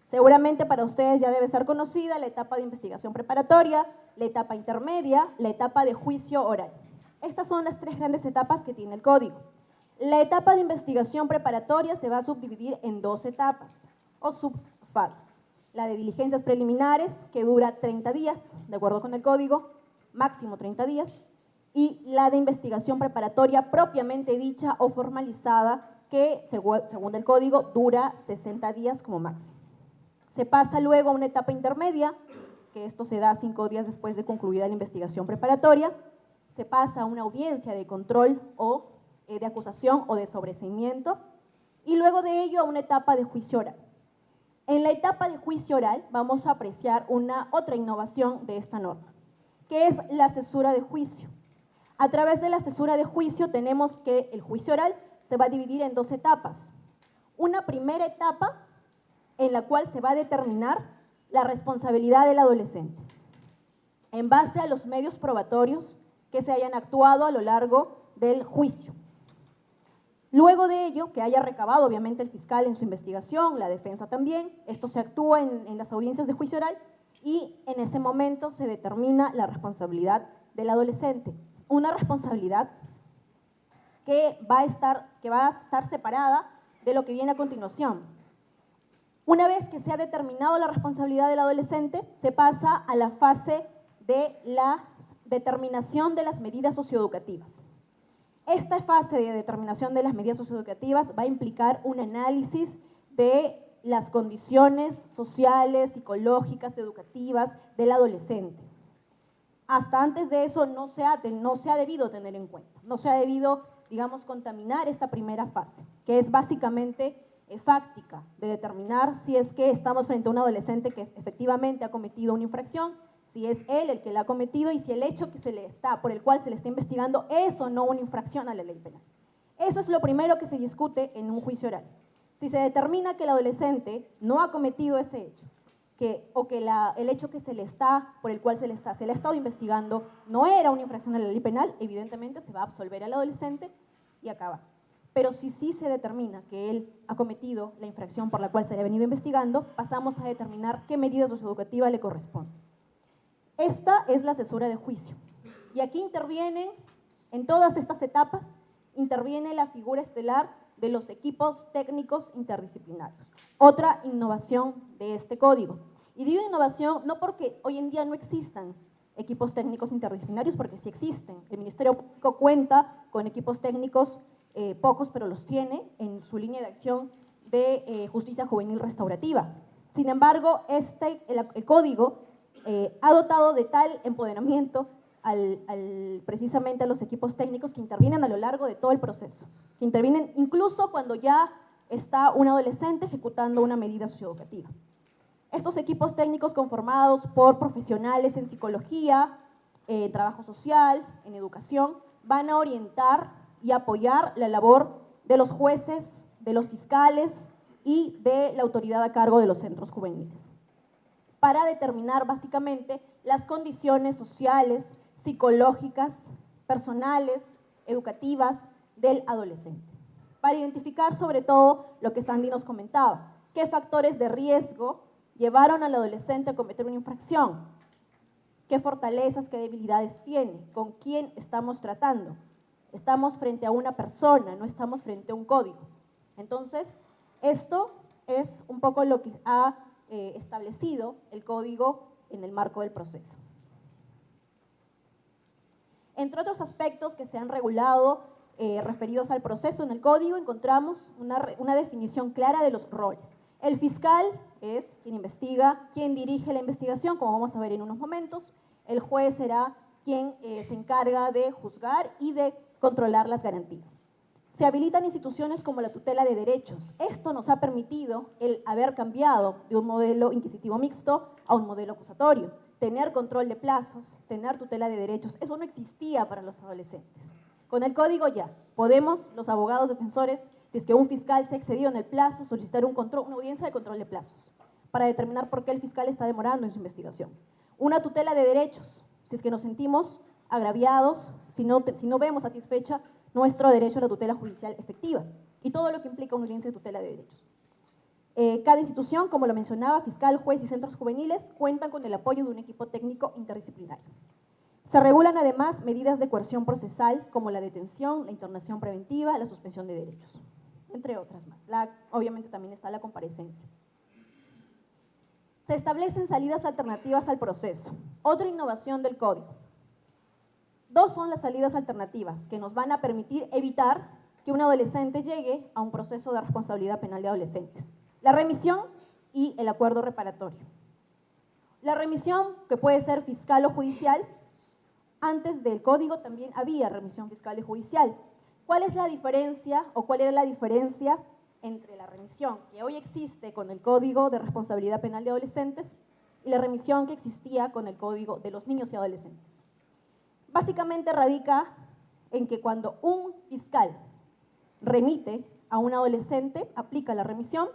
Seguramente para ustedes ya debe ser conocida la etapa de investigación preparatoria, la etapa intermedia, la etapa de juicio oral. Estas son las 3 grandes etapas que tiene el Código. La etapa de investigación preparatoria se va a subdividir en 2 etapas o subfases. La de diligencias preliminares, que dura 30 días, de acuerdo con el Código, máximo 30 días, y la de investigación preparatoria propiamente dicha o formalizada, que según el Código dura 60 días como máximo. Se pasa luego a una etapa intermedia, que esto se da 5 días después de concluida la investigación preparatoria. Se pasa a una audiencia de control o de acusación o de sobreseimiento, y luego de ello a una etapa de juicio oral. En la etapa de juicio oral vamos a apreciar otra innovación de esta norma, que es la cesura de juicio. A través de la cesura de juicio tenemos que el juicio oral se va a dividir en 2 etapas. Una primera etapa en la cual se va a determinar la responsabilidad del adolescente en base a los medios probatorios que se hayan actuado a lo largo del juicio. Luego de ello, que haya recabado obviamente el fiscal en su investigación, la defensa también, esto se actúa en las audiencias de juicio oral y en ese momento se determina la responsabilidad del adolescente. Una responsabilidad que va a estar separada de lo que viene a continuación. Una vez que se ha determinado la responsabilidad del adolescente, se pasa a la fase de la determinación de las medidas socioeducativas. Esta fase de determinación de las medidas socioeducativas va a implicar un análisis de las condiciones sociales, psicológicas, educativas del adolescente. Hasta antes de eso no se ha debido tener en cuenta, no se ha debido, digamos, contaminar esta primera fase, que es básicamente fáctica, de determinar si es que estamos frente a un adolescente que efectivamente ha cometido una infracción, si es él el que la ha cometido y si el hecho por el cual se le está investigando es o no una infracción a la ley penal. Eso es lo primero que se discute en un juicio oral. Si se determina que el adolescente no ha cometido ese hecho, el hecho por el cual se le ha estado investigando no era una infracción a la ley penal, evidentemente se va a absolver al adolescente y acaba. Pero si sí se determina que él ha cometido la infracción por la cual se le ha venido investigando, pasamos a determinar qué medida socioeducativa le corresponde. Esta es la asesora de juicio. Y aquí intervienen, en todas estas etapas, interviene la figura estelar de los equipos técnicos interdisciplinarios. Otra innovación de este código. Y digo innovación no porque hoy en día no existan equipos técnicos interdisciplinarios, porque sí existen. El Ministerio Público cuenta con equipos técnicos, pocos, pero los tiene en su línea de acción de justicia juvenil restaurativa. Sin embargo, el código ha dotado de tal empoderamiento precisamente a los equipos técnicos que intervienen a lo largo de todo el proceso, que intervienen incluso cuando ya está un adolescente ejecutando una medida socioeducativa. Estos equipos técnicos conformados por profesionales en psicología, trabajo social, en educación, van a orientar y apoyar la labor de los jueces, de los fiscales y de la autoridad a cargo de los centros juveniles, para determinar básicamente las condiciones sociales, psicológicas, personales, educativas del adolescente. Para identificar sobre todo lo que Sandy nos comentaba, qué factores de riesgo llevaron al adolescente a cometer una infracción, qué fortalezas, qué debilidades tiene, con quién estamos tratando. Estamos frente a una persona, no estamos frente a un código. Entonces, esto es un poco lo que ha establecido el código en el marco del proceso. Entre otros aspectos que se han regulado referidos al proceso en el código, encontramos una definición clara de los roles. El fiscal es quien investiga, quien dirige la investigación, como vamos a ver en unos momentos. El juez será quien se encarga de juzgar y de controlar las garantías. Se habilitan instituciones como la tutela de derechos. Esto nos ha permitido el haber cambiado de un modelo inquisitivo mixto a un modelo acusatorio. Tener control de plazos, tener tutela de derechos, eso no existía para los adolescentes. Con el código ya podemos, los abogados defensores, si es que un fiscal se ha excedido en el plazo, solicitar una audiencia de control de plazos para determinar por qué el fiscal está demorando en su investigación. Una tutela de derechos, si es que nos sentimos agraviados, si no vemos satisfecha nuestro derecho a la tutela judicial efectiva y todo lo que implica una audiencia de tutela de derechos. Cada institución, como lo mencionaba, fiscal, juez y centros juveniles, cuentan con el apoyo de un equipo técnico interdisciplinario. Se regulan además medidas de coerción procesal como la detención, la internación preventiva, la suspensión de derechos, entre otras más. Obviamente también está la comparecencia. Se establecen salidas alternativas al proceso. Otra innovación del código. Dos son las salidas alternativas que nos van a permitir evitar que un adolescente llegue a un proceso de responsabilidad penal de adolescentes. La remisión y el acuerdo reparatorio. La remisión, que puede ser fiscal o judicial, antes del código también había remisión fiscal y judicial. ¿Cuál es la diferencia o cuál era la diferencia entre la remisión que hoy existe con el Código de Responsabilidad Penal de Adolescentes y la remisión que existía con el Código de los Niños y Adolescentes? Básicamente radica en que cuando un fiscal remite a un adolescente, aplica la remisión,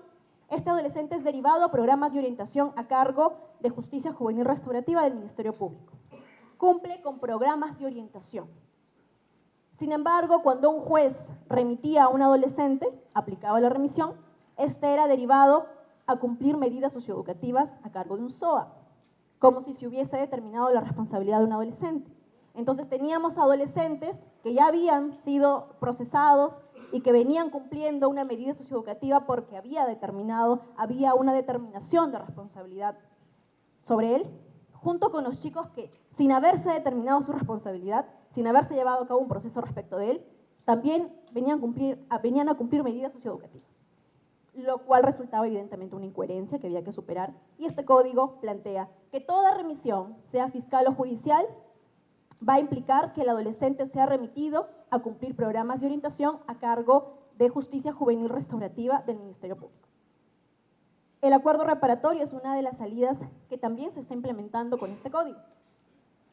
este adolescente es derivado a programas de orientación a cargo de Justicia Juvenil Restaurativa del Ministerio Público. Cumple con programas de orientación. Sin embargo, cuando un juez remitía a un adolescente, aplicaba la remisión, este era derivado a cumplir medidas socioeducativas a cargo de un SOA, como si se hubiese determinado la responsabilidad de un adolescente. Entonces teníamos adolescentes que ya habían sido procesados y que venían cumpliendo una medida socioeducativa porque había una determinación de responsabilidad sobre él, junto con los chicos que, sin haberse determinado su responsabilidad, sin haberse llevado a cabo un proceso respecto de él, también venían a cumplir medidas socioeducativas, lo cual resultaba evidentemente una incoherencia que había que superar, y este código plantea que toda remisión, sea fiscal o judicial, va a implicar que el adolescente sea remitido a cumplir programas de orientación a cargo de Justicia Juvenil Restaurativa del Ministerio Público. El acuerdo reparatorio es una de las salidas que también se está implementando con este código.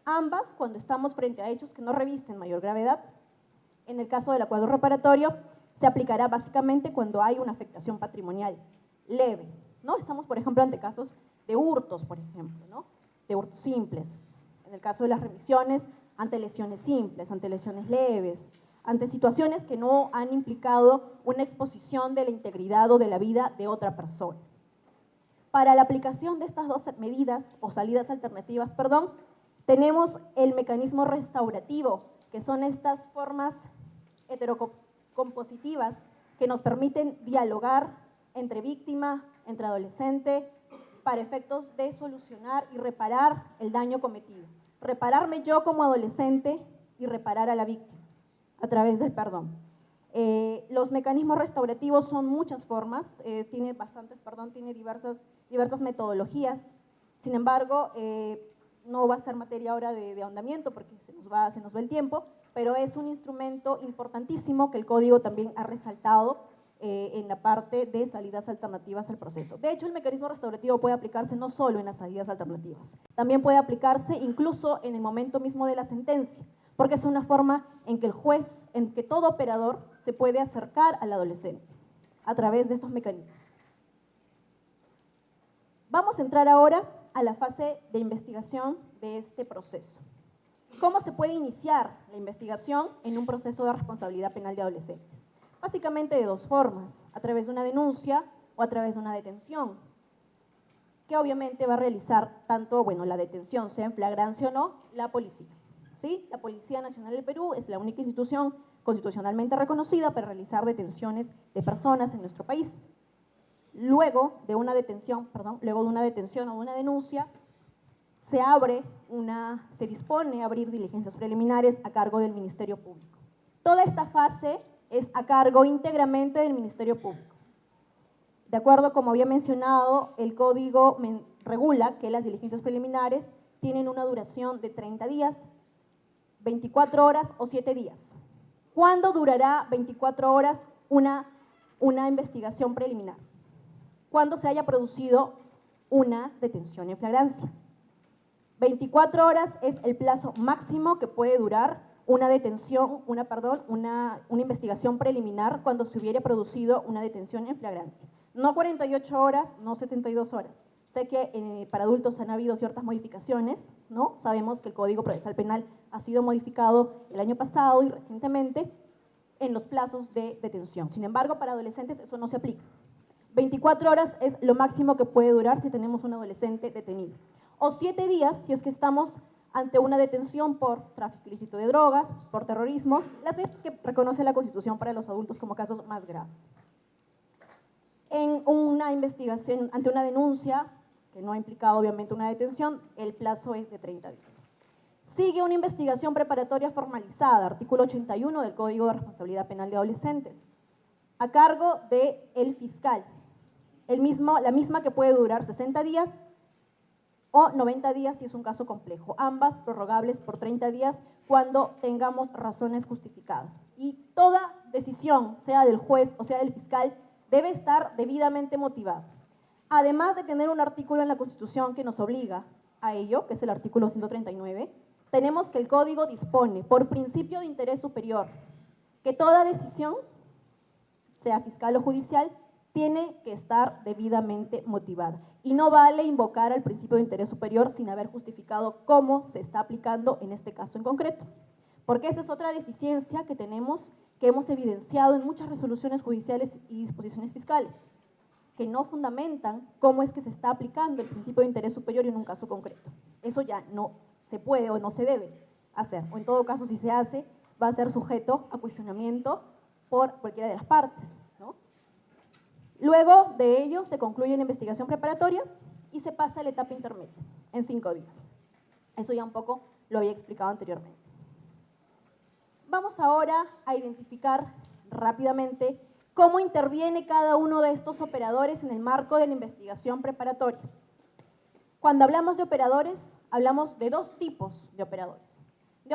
Ambas, cuando estamos frente a hechos que no revisten mayor gravedad, en el caso del acuerdo reparatorio, se aplicará básicamente cuando hay una afectación patrimonial leve, ¿no? Estamos, por ejemplo, ante casos de hurtos, por ejemplo, ¿no? De hurtos simples. En el caso de las remisiones, ante lesiones simples, ante lesiones leves, ante situaciones que no han implicado una exposición de la integridad o de la vida de otra persona. Para la aplicación de estas dos medidas o salidas alternativas, tenemos el mecanismo restaurativo, que son estas formas heterocompositivas que nos permiten dialogar entre víctima, entre adolescente, para efectos de solucionar y reparar el daño cometido. Repararme yo como adolescente y reparar a la víctima a través del perdón. Los mecanismos restaurativos son muchas formas, tiene diversas metodologías. Sin embargo, no va a ser materia ahora de ahondamiento porque se nos va el tiempo, pero es un instrumento importantísimo que el Código también ha resaltado en la parte de salidas alternativas al proceso. De hecho, el mecanismo restaurativo puede aplicarse no solo en las salidas alternativas, también puede aplicarse incluso en el momento mismo de la sentencia, porque es una forma en que el juez, en que todo operador se puede acercar al adolescente a través de estos mecanismos. Vamos a entrar ahora a la fase de investigación de este proceso. ¿Cómo se puede iniciar la investigación en un proceso de responsabilidad penal de adolescentes? Básicamente de dos formas, a través de una denuncia o a través de una detención, que obviamente va a realizar tanto, la detención, sea en flagrancia o no, la policía. ¿Sí? La Policía Nacional del Perú es la única institución constitucionalmente reconocida para realizar detenciones de personas en nuestro país. Luego de una detención o de una denuncia, se dispone a abrir diligencias preliminares a cargo del Ministerio Público. Toda esta fase es a cargo íntegramente del Ministerio Público. De acuerdo, como había mencionado, el Código regula que las diligencias preliminares tienen una duración de 30 días, 24 horas o 7 días. ¿Cuándo durará 24 horas una investigación preliminar? Cuando se haya producido una detención en flagrancia. 24 horas es el plazo máximo que puede durar una investigación preliminar cuando se hubiera producido una detención en flagrancia. No 48 horas, no 72 horas. Sé que para adultos han habido ciertas modificaciones, ¿no? Sabemos que el Código Procesal Penal ha sido modificado el año pasado y recientemente en los plazos de detención. Sin embargo, para adolescentes eso no se aplica. 24 horas es lo máximo que puede durar si tenemos un adolescente detenido. O 7 días si es que estamos ante una detención por tráfico ilícito de drogas, por terrorismo, las veces que reconoce la Constitución para los adultos como casos más graves. En una investigación, ante una denuncia, que no ha implicado obviamente una detención, el plazo es de 30 días. Sigue una investigación preparatoria formalizada, artículo 81 del Código de Responsabilidad Penal de Adolescentes, a cargo del fiscal. La misma que puede durar 60 días o 90 días si es un caso complejo, ambas prorrogables por 30 días cuando tengamos razones justificadas. Y toda decisión, sea del juez o sea del fiscal, debe estar debidamente motivada. Además de tener un artículo en la Constitución que nos obliga a ello, que es el artículo 139, tenemos que el Código dispone, por principio de interés superior, que toda decisión, sea fiscal o judicial, tiene que estar debidamente motivada. Y no vale invocar al principio de interés superior sin haber justificado cómo se está aplicando en este caso en concreto. Porque esa es otra deficiencia que tenemos, que hemos evidenciado en muchas resoluciones judiciales y disposiciones fiscales, que no fundamentan cómo es que se está aplicando el principio de interés superior en un caso concreto. Eso ya no se puede o no se debe hacer, o en todo caso si se hace, va a ser sujeto a cuestionamiento por cualquiera de las partes, ¿no? Luego de ello se concluye la investigación preparatoria y se pasa a la etapa intermedia en 5 días. Eso ya un poco lo había explicado anteriormente. Vamos ahora a identificar rápidamente cómo interviene cada uno de estos operadores en el marco de la investigación preparatoria. Cuando hablamos de operadores, hablamos de 2 tipos de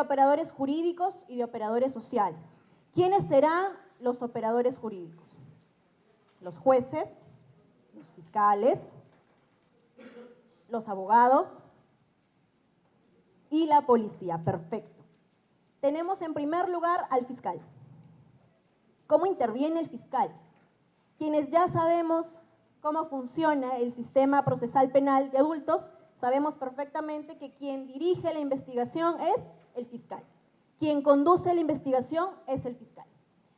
operadores jurídicos y de operadores sociales. ¿Quiénes serán los operadores jurídicos? Los jueces, los fiscales, los abogados y la policía. Perfecto. Tenemos en primer lugar al fiscal. ¿Cómo interviene el fiscal? Quienes ya sabemos cómo funciona el sistema procesal penal de adultos, sabemos perfectamente que quien dirige la investigación es el fiscal. Quien conduce la investigación es el fiscal.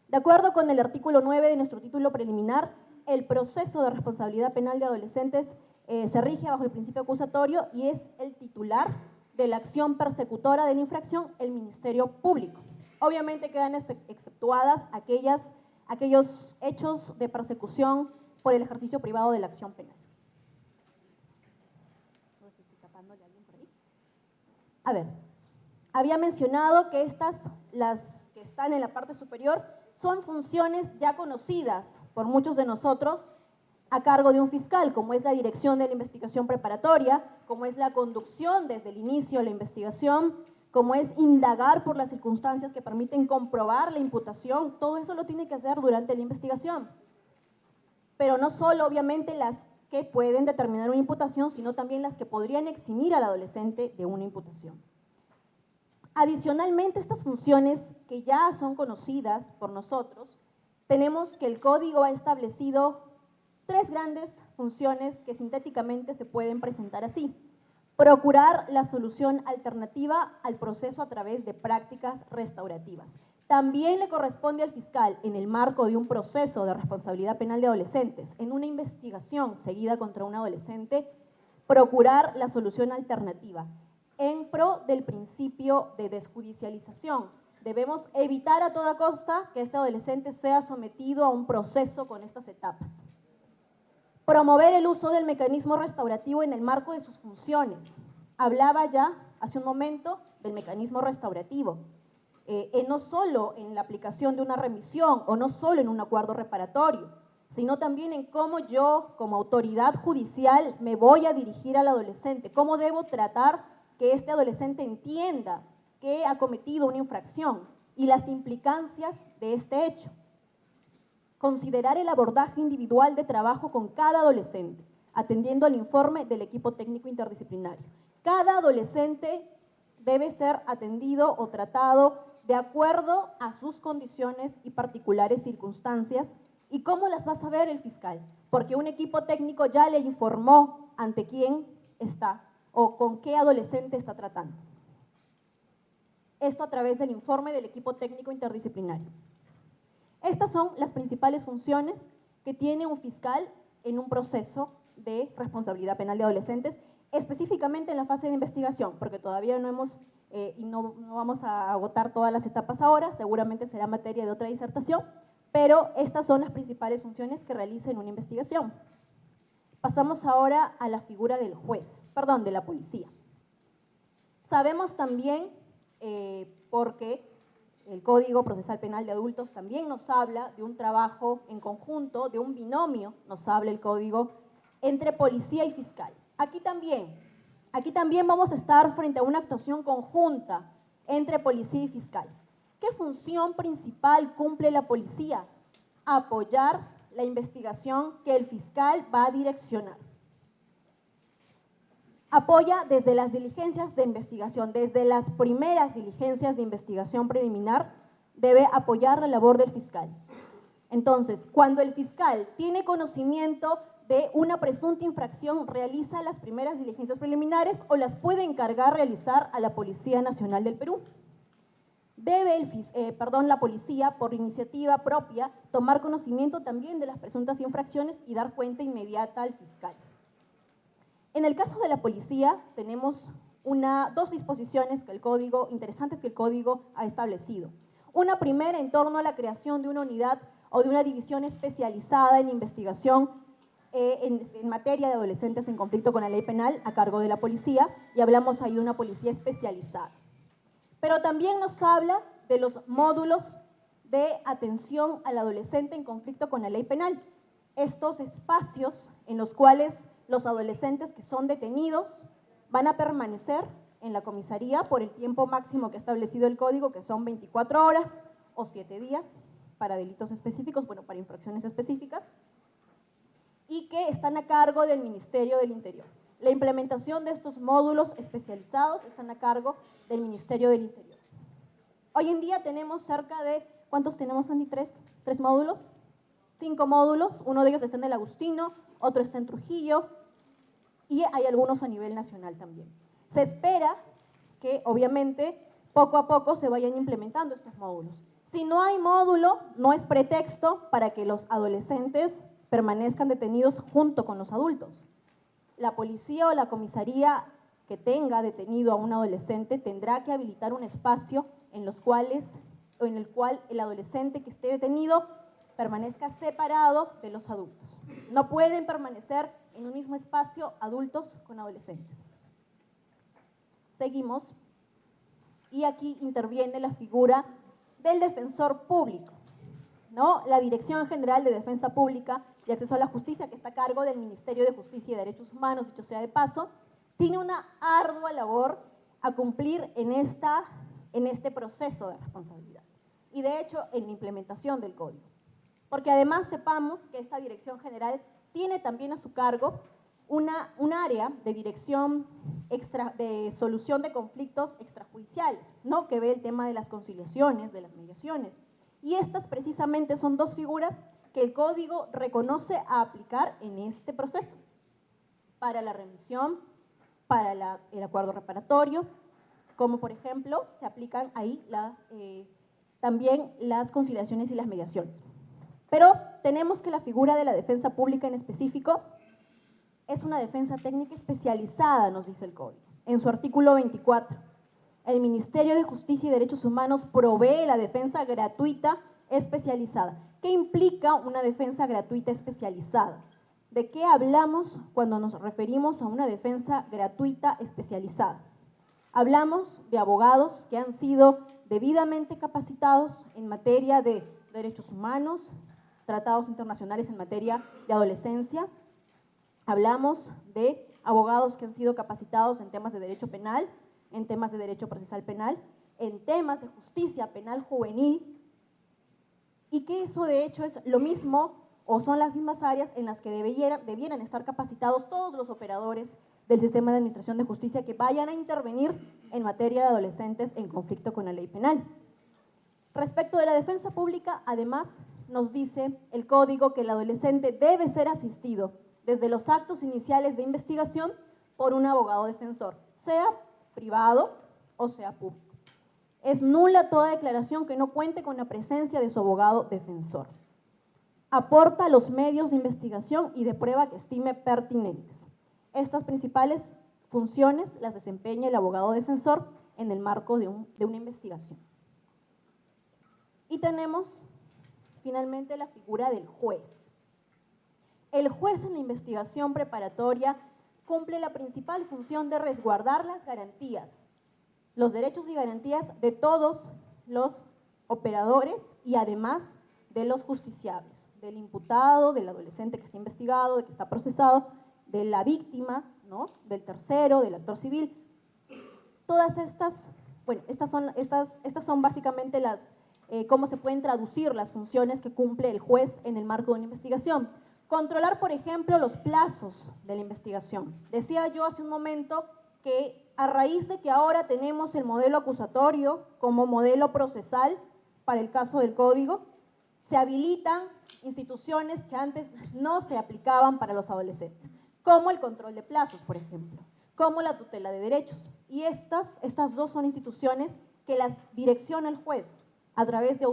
De acuerdo con el artículo 9 de nuestro título preliminar, el proceso de responsabilidad penal de adolescentes se rige bajo el principio acusatorio y es el titular de la acción persecutora de la infracción, el Ministerio Público. Obviamente quedan exceptuadas aquellos hechos de persecución por el ejercicio privado de la acción penal. A ver, había mencionado que las que están en la parte superior, son funciones ya conocidas por muchos de nosotros a cargo de un fiscal, como es la dirección de la investigación preparatoria, como es la conducción desde el inicio de la investigación, como es indagar por las circunstancias que permiten comprobar la imputación. Todo eso lo tiene que hacer durante la investigación. Pero no solo, obviamente, las que pueden determinar una imputación, sino también las que podrían eximir al adolescente de una imputación. Adicionalmente, estas funciones que ya son conocidas por nosotros, tenemos que el Código ha establecido 3 grandes funciones que sintéticamente se pueden presentar así. Procurar la solución alternativa al proceso a través de prácticas restaurativas. También le corresponde al fiscal, en el marco de un proceso de responsabilidad penal de adolescentes, en una investigación seguida contra un adolescente, procurar la solución alternativa en pro del principio de desjudicialización. Debemos evitar a toda costa que este adolescente sea sometido a un proceso con estas etapas. Promover el uso del mecanismo restaurativo en el marco de sus funciones. Hablaba ya hace un momento del mecanismo restaurativo. No solo en la aplicación de una remisión o no solo en un acuerdo reparatorio, sino también en cómo yo, como autoridad judicial, me voy a dirigir al adolescente, cómo debo tratar que este adolescente entienda que ha cometido una infracción y las implicancias de este hecho. Considerar el abordaje individual de trabajo con cada adolescente, atendiendo al informe del equipo técnico interdisciplinario. Cada adolescente debe ser atendido o tratado de acuerdo a sus condiciones y particulares circunstancias. ¿Y cómo las va a saber el fiscal? Porque un equipo técnico ya le informó ante quién está o con qué adolescente está tratando. Esto a través del informe del equipo técnico interdisciplinario. Estas son las principales funciones que tiene un fiscal en un proceso de responsabilidad penal de adolescentes, específicamente en la fase de investigación, porque todavía no hemos y no vamos a agotar todas las etapas ahora, seguramente será materia de otra disertación, pero estas son las principales funciones que realiza en una investigación. Pasamos ahora a la figura del juez, perdón, de la policía. Sabemos también, porque el Código Procesal Penal de Adultos también nos habla de un trabajo en conjunto, de un binomio, nos habla el Código, entre policía y fiscal. Aquí también vamos a estar frente a una actuación conjunta entre policía y fiscal. ¿Qué función principal cumple la policía? Apoyar la investigación que el fiscal va a direccionar. Apoya desde las diligencias de investigación, desde las primeras diligencias de investigación preliminar, debe apoyar la labor del fiscal. Entonces, cuando el fiscal tiene conocimiento de una presunta infracción, realiza las primeras diligencias preliminares o las puede encargar realizar a la Policía Nacional del Perú. Debe la policía, por iniciativa propia, tomar conocimiento también de las presuntas infracciones y dar cuenta inmediata al fiscal. En el caso de la policía, tenemos dos disposiciones interesantes que el Código ha establecido. Una primera en torno a la creación de una unidad o de una división especializada en investigación en materia de adolescentes en conflicto con la ley penal a cargo de la policía, y hablamos ahí de una policía especializada. Pero también nos habla de los módulos de atención al adolescente en conflicto con la ley penal. Estos espacios en los cuales los adolescentes que son detenidos van a permanecer en la comisaría por el tiempo máximo que ha establecido el código, que son 24 horas o 7 días para delitos específicos, bueno, para infracciones específicas, y que están a cargo del Ministerio del Interior. La implementación de estos módulos especializados están a cargo del Ministerio del Interior. Hoy en día tenemos cerca de, ¿cuántos tenemos, Andy? ¿Tres módulos? 5 módulos, uno de ellos está en el Agustino, otro está en Trujillo, y hay algunos a nivel nacional también. Se espera que, obviamente, poco a poco se vayan implementando estos módulos. Si no hay módulo, no es pretexto para que los adolescentes permanezcan detenidos junto con los adultos. La policía o la comisaría que tenga detenido a un adolescente tendrá que habilitar un espacio en el cual el adolescente que esté detenido permanezca separado de los adultos. No pueden permanecer en un mismo espacio adultos con adolescentes. Seguimos, y aquí interviene la figura del defensor público, ¿no? La Dirección General de Defensa Pública y Acceso a la Justicia, que está a cargo del Ministerio de Justicia y Derechos Humanos, dicho sea de paso, tiene una ardua labor a cumplir en este proceso de responsabilidad y, de hecho, en la implementación del código. Porque además sepamos que esta Dirección General tiene también a su cargo un área de dirección de solución de conflictos extrajudiciales, ¿no? Que ve el tema de las conciliaciones, de las mediaciones. Y estas precisamente son dos figuras que el Código reconoce a aplicar en este proceso, para la remisión, para el acuerdo reparatorio, como por ejemplo se aplican ahí también las conciliaciones y las mediaciones. Pero tenemos que la figura de la defensa pública en específico es una defensa técnica especializada, nos dice el Código. En su artículo 24, el Ministerio de Justicia y Derechos Humanos provee la defensa gratuita especializada. ¿Qué implica una defensa gratuita especializada? ¿De qué hablamos cuando nos referimos a una defensa gratuita especializada? Hablamos de abogados que han sido debidamente capacitados en materia de derechos humanos, tratados internacionales en materia de adolescencia. Hablamos de abogados que han sido capacitados en temas de derecho penal, en temas de derecho procesal penal, en temas de justicia penal juvenil, y que eso de hecho es lo mismo o son las mismas áreas en las que debieran estar capacitados todos los operadores del sistema de administración de justicia que vayan a intervenir en materia de adolescentes en conflicto con la ley penal. Respecto de la defensa pública, además, nos dice el Código que el adolescente debe ser asistido desde los actos iniciales de investigación por un abogado defensor, sea privado o sea público. Es nula toda declaración que no cuente con la presencia de su abogado defensor. Aporta los medios de investigación y de prueba que estime pertinentes. Estas principales funciones las desempeña el abogado defensor en el marco de una investigación. Y tenemos finalmente la figura del juez. El juez en la investigación preparatoria cumple la principal función de resguardar las garantías, los derechos y garantías de todos los operadores y además de los justiciables, del imputado, del adolescente que está investigado, del que está procesado, de la víctima, ¿no? Del tercero, del actor civil. Todas estas, bueno, estas son básicamente cómo se pueden traducir las funciones que cumple el juez en el marco de una investigación. Controlar, por ejemplo, los plazos de la investigación. Decía yo hace un momento que a raíz de que ahora tenemos el modelo acusatorio como modelo procesal para el caso del Código, se habilitan instituciones que antes no se aplicaban para los adolescentes, como el control de plazos, por ejemplo, como la tutela de derechos. Y estas dos son instituciones que las direcciona el juez a través de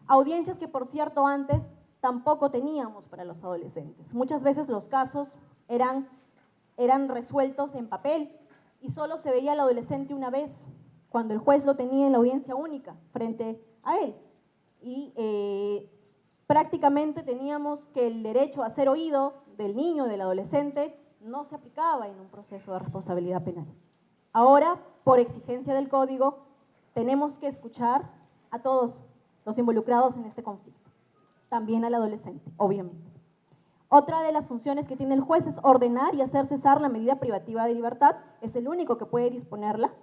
audiencias que, por cierto, antes tampoco teníamos para los adolescentes. Muchas veces los casos eran resueltos en papel y solo se veía al adolescente una vez cuando el juez lo tenía en la audiencia única frente a él. Y prácticamente teníamos que el derecho a ser oído del niño, del adolescente, no se aplicaba en un proceso de responsabilidad penal. Ahora, por exigencia del Código, tenemos que escuchar a todos los involucrados en este conflicto, también al adolescente, obviamente. Otra de las funciones que tiene el juez es ordenar y hacer cesar la medida privativa de libertad, es el único que puede disponerla.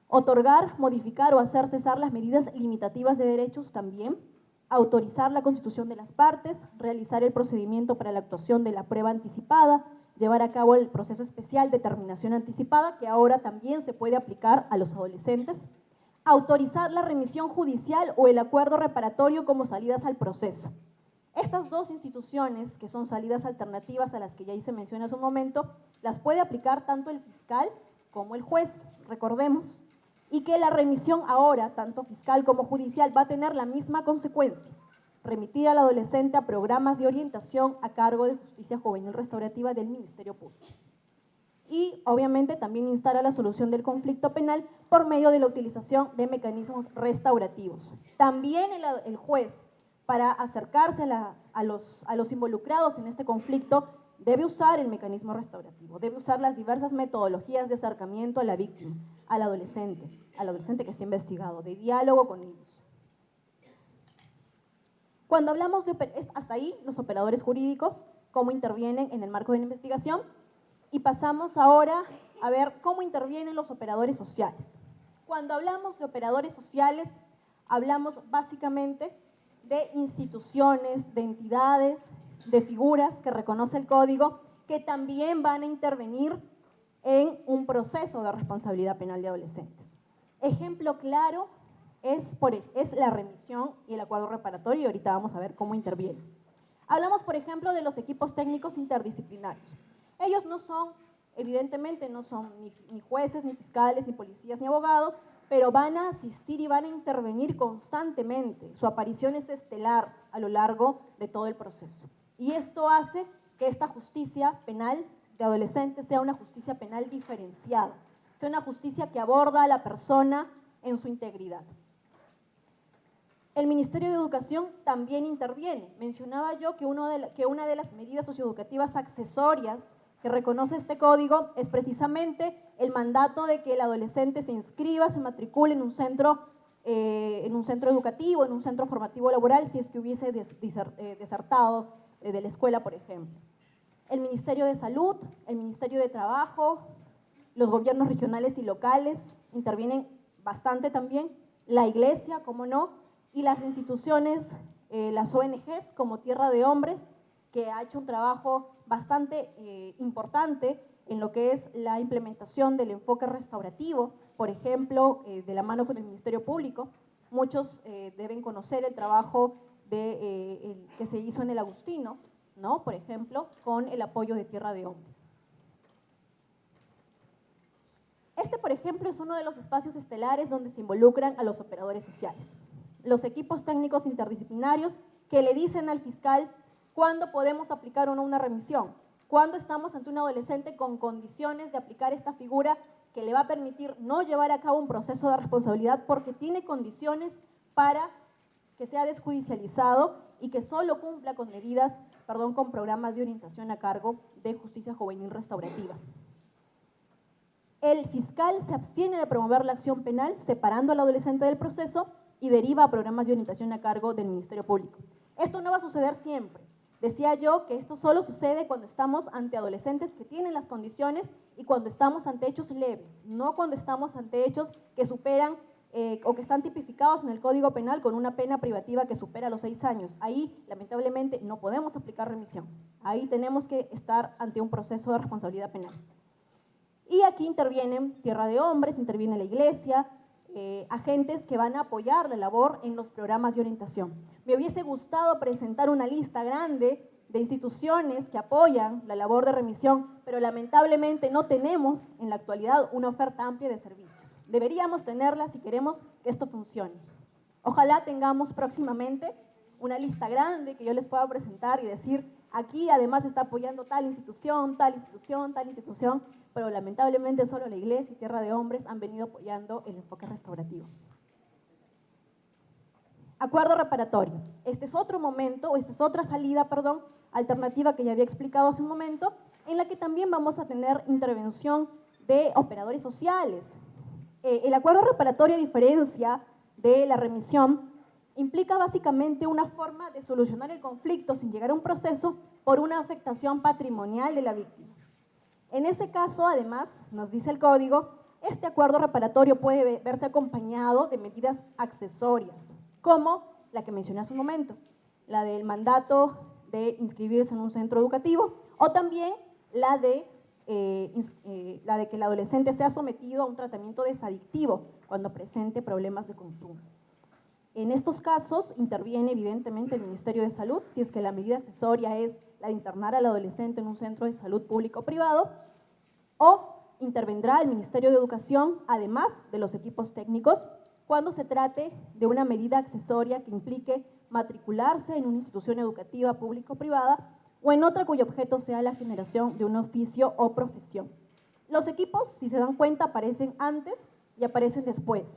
Otorgar, modificar o hacer cesar las medidas limitativas de derechos también. Autorizar la constitución de las partes, realizar el procedimiento para la actuación de la prueba anticipada, llevar a cabo el proceso especial de terminación anticipada, que ahora también se puede aplicar a los adolescentes. Autorizar la remisión judicial o el acuerdo reparatorio como salidas al proceso. Estas dos instituciones, que son salidas alternativas a las que ya hice mención hace un momento, las puede aplicar tanto el fiscal como el juez, recordemos, y que la remisión ahora, tanto fiscal como judicial, va a tener la misma consecuencia: remitir al adolescente a programas de orientación a cargo de Justicia Juvenil Restaurativa del Ministerio Público. Y obviamente también instar a la solución del conflicto penal por medio de la utilización de mecanismos restaurativos. También el juez, para acercarse a los involucrados en este conflicto, debe usar el mecanismo restaurativo, debe usar las diversas metodologías de acercamiento a la víctima, al adolescente que está investigado, de diálogo con ellos. Cuando hablamos hasta ahí, los operadores jurídicos, cómo intervienen en el marco de la investigación, y pasamos ahora a ver cómo intervienen los operadores sociales. Cuando hablamos de operadores sociales, hablamos básicamente de instituciones, de entidades, de figuras que reconoce el Código, que también van a intervenir en un proceso de responsabilidad penal de adolescentes. Ejemplo claro es la remisión y el acuerdo reparatorio, y ahorita vamos a ver cómo intervienen. Hablamos, por ejemplo, de los equipos técnicos interdisciplinarios. Ellos no son, evidentemente, no son ni jueces, ni fiscales, ni policías, ni abogados, pero van a asistir y van a intervenir constantemente. Su aparición es estelar a lo largo de todo el proceso. Y esto hace que esta justicia penal de adolescentes sea una justicia penal diferenciada, sea una justicia que aborda a la persona en su integridad. El Ministerio de Educación también interviene. Mencionaba yo que una de las medidas socioeducativas accesorias que reconoce este código es precisamente el mandato de que el adolescente se inscriba, se matricule en un centro educativo, en un centro formativo laboral, si es que hubiese desertado de la escuela, por ejemplo. El Ministerio de Salud, el Ministerio de Trabajo, los gobiernos regionales y locales intervienen bastante también, la Iglesia, cómo no, y las instituciones, las ONGs como Tierra de Hombres, que ha hecho un trabajo bastante importante en lo que es la implementación del enfoque restaurativo, por ejemplo, de la mano con el Ministerio Público. Muchos deben conocer el trabajo que se hizo en el Agustino, ¿no? Por ejemplo, con el apoyo de Tierra de Hombres. Este, por ejemplo, es uno de los espacios estelares donde se involucran a los operadores sociales. Los equipos técnicos interdisciplinarios que le dicen al fiscal cuándo podemos aplicar o no una remisión, cuándo estamos ante un adolescente con condiciones de aplicar esta figura que le va a permitir no llevar a cabo un proceso de responsabilidad porque tiene condiciones para que sea desjudicializado y que solo cumpla con con programas de orientación a cargo de Justicia Juvenil Restaurativa. El fiscal se abstiene de promover la acción penal separando al adolescente del proceso y deriva a programas de orientación a cargo del Ministerio Público. Esto no va a suceder siempre. Decía yo que esto solo sucede cuando estamos ante adolescentes que tienen las condiciones y cuando estamos ante hechos leves, no cuando estamos ante hechos que superan o que están tipificados en el Código Penal con una pena privativa que supera los 6 años. Ahí, lamentablemente, no podemos aplicar remisión. Ahí tenemos que estar ante un proceso de responsabilidad penal. Y aquí intervienen Tierra de Hombres, interviene la Iglesia, agentes que van a apoyar la labor en los programas de orientación. Me hubiese gustado presentar una lista grande de instituciones que apoyan la labor de remisión, pero lamentablemente no tenemos en la actualidad una oferta amplia de servicios. Deberíamos tenerla si queremos que esto funcione. Ojalá tengamos próximamente una lista grande que yo les pueda presentar y decir, aquí además está apoyando tal institución, tal institución, tal institución, pero lamentablemente solo la Iglesia y Tierra de Hombres han venido apoyando el enfoque restaurativo. Acuerdo reparatorio. Este es otro momento, o esta es otra salida, perdón, alternativa que ya había explicado hace un momento, en la que también vamos a tener intervención de operadores sociales. El acuerdo reparatorio, a diferencia de la remisión, implica básicamente una forma de solucionar el conflicto sin llegar a un proceso por una afectación patrimonial de la víctima. En ese caso, además, nos dice el código, este acuerdo reparatorio puede verse acompañado de medidas accesorias, como la que mencioné hace un momento, la del mandato de inscribirse en un centro educativo, o también la de que el adolescente sea sometido a un tratamiento desadictivo cuando presente problemas de consumo. En estos casos interviene evidentemente el Ministerio de Salud, si es que la medida accesoria es la de internar al adolescente en un centro de salud público o privado, o intervendrá el Ministerio de Educación, además de los equipos técnicos, cuando se trate de una medida accesoria que implique matricularse en una institución educativa pública o privada o en otra cuyo objeto sea la generación de un oficio o profesión. Los equipos, si se dan cuenta, aparecen antes y aparecen después,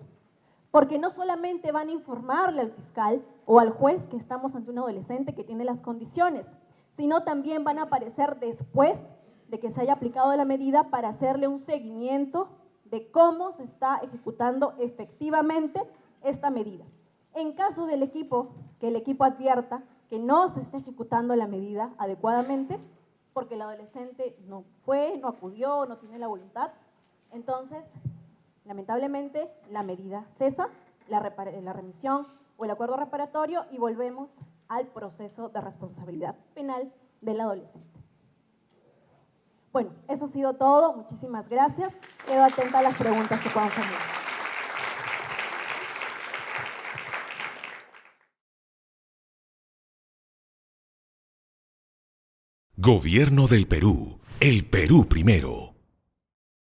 porque no solamente van a informarle al fiscal o al juez que estamos ante un adolescente que tiene las condiciones, sino también van a aparecer después de que se haya aplicado la medida para hacerle un seguimiento de cómo se está ejecutando efectivamente esta medida. En caso del equipo, que el equipo advierta que no se está ejecutando la medida adecuadamente, porque el adolescente no fue, no acudió, no tiene la voluntad, entonces, lamentablemente, la medida cesa, la remisión o el acuerdo reparatorio y volvemos al proceso de responsabilidad penal del adolescente. Bueno, eso ha sido todo. Muchísimas gracias. Quedo atenta a las preguntas que puedan formular.
Gobierno del Perú. El Perú primero.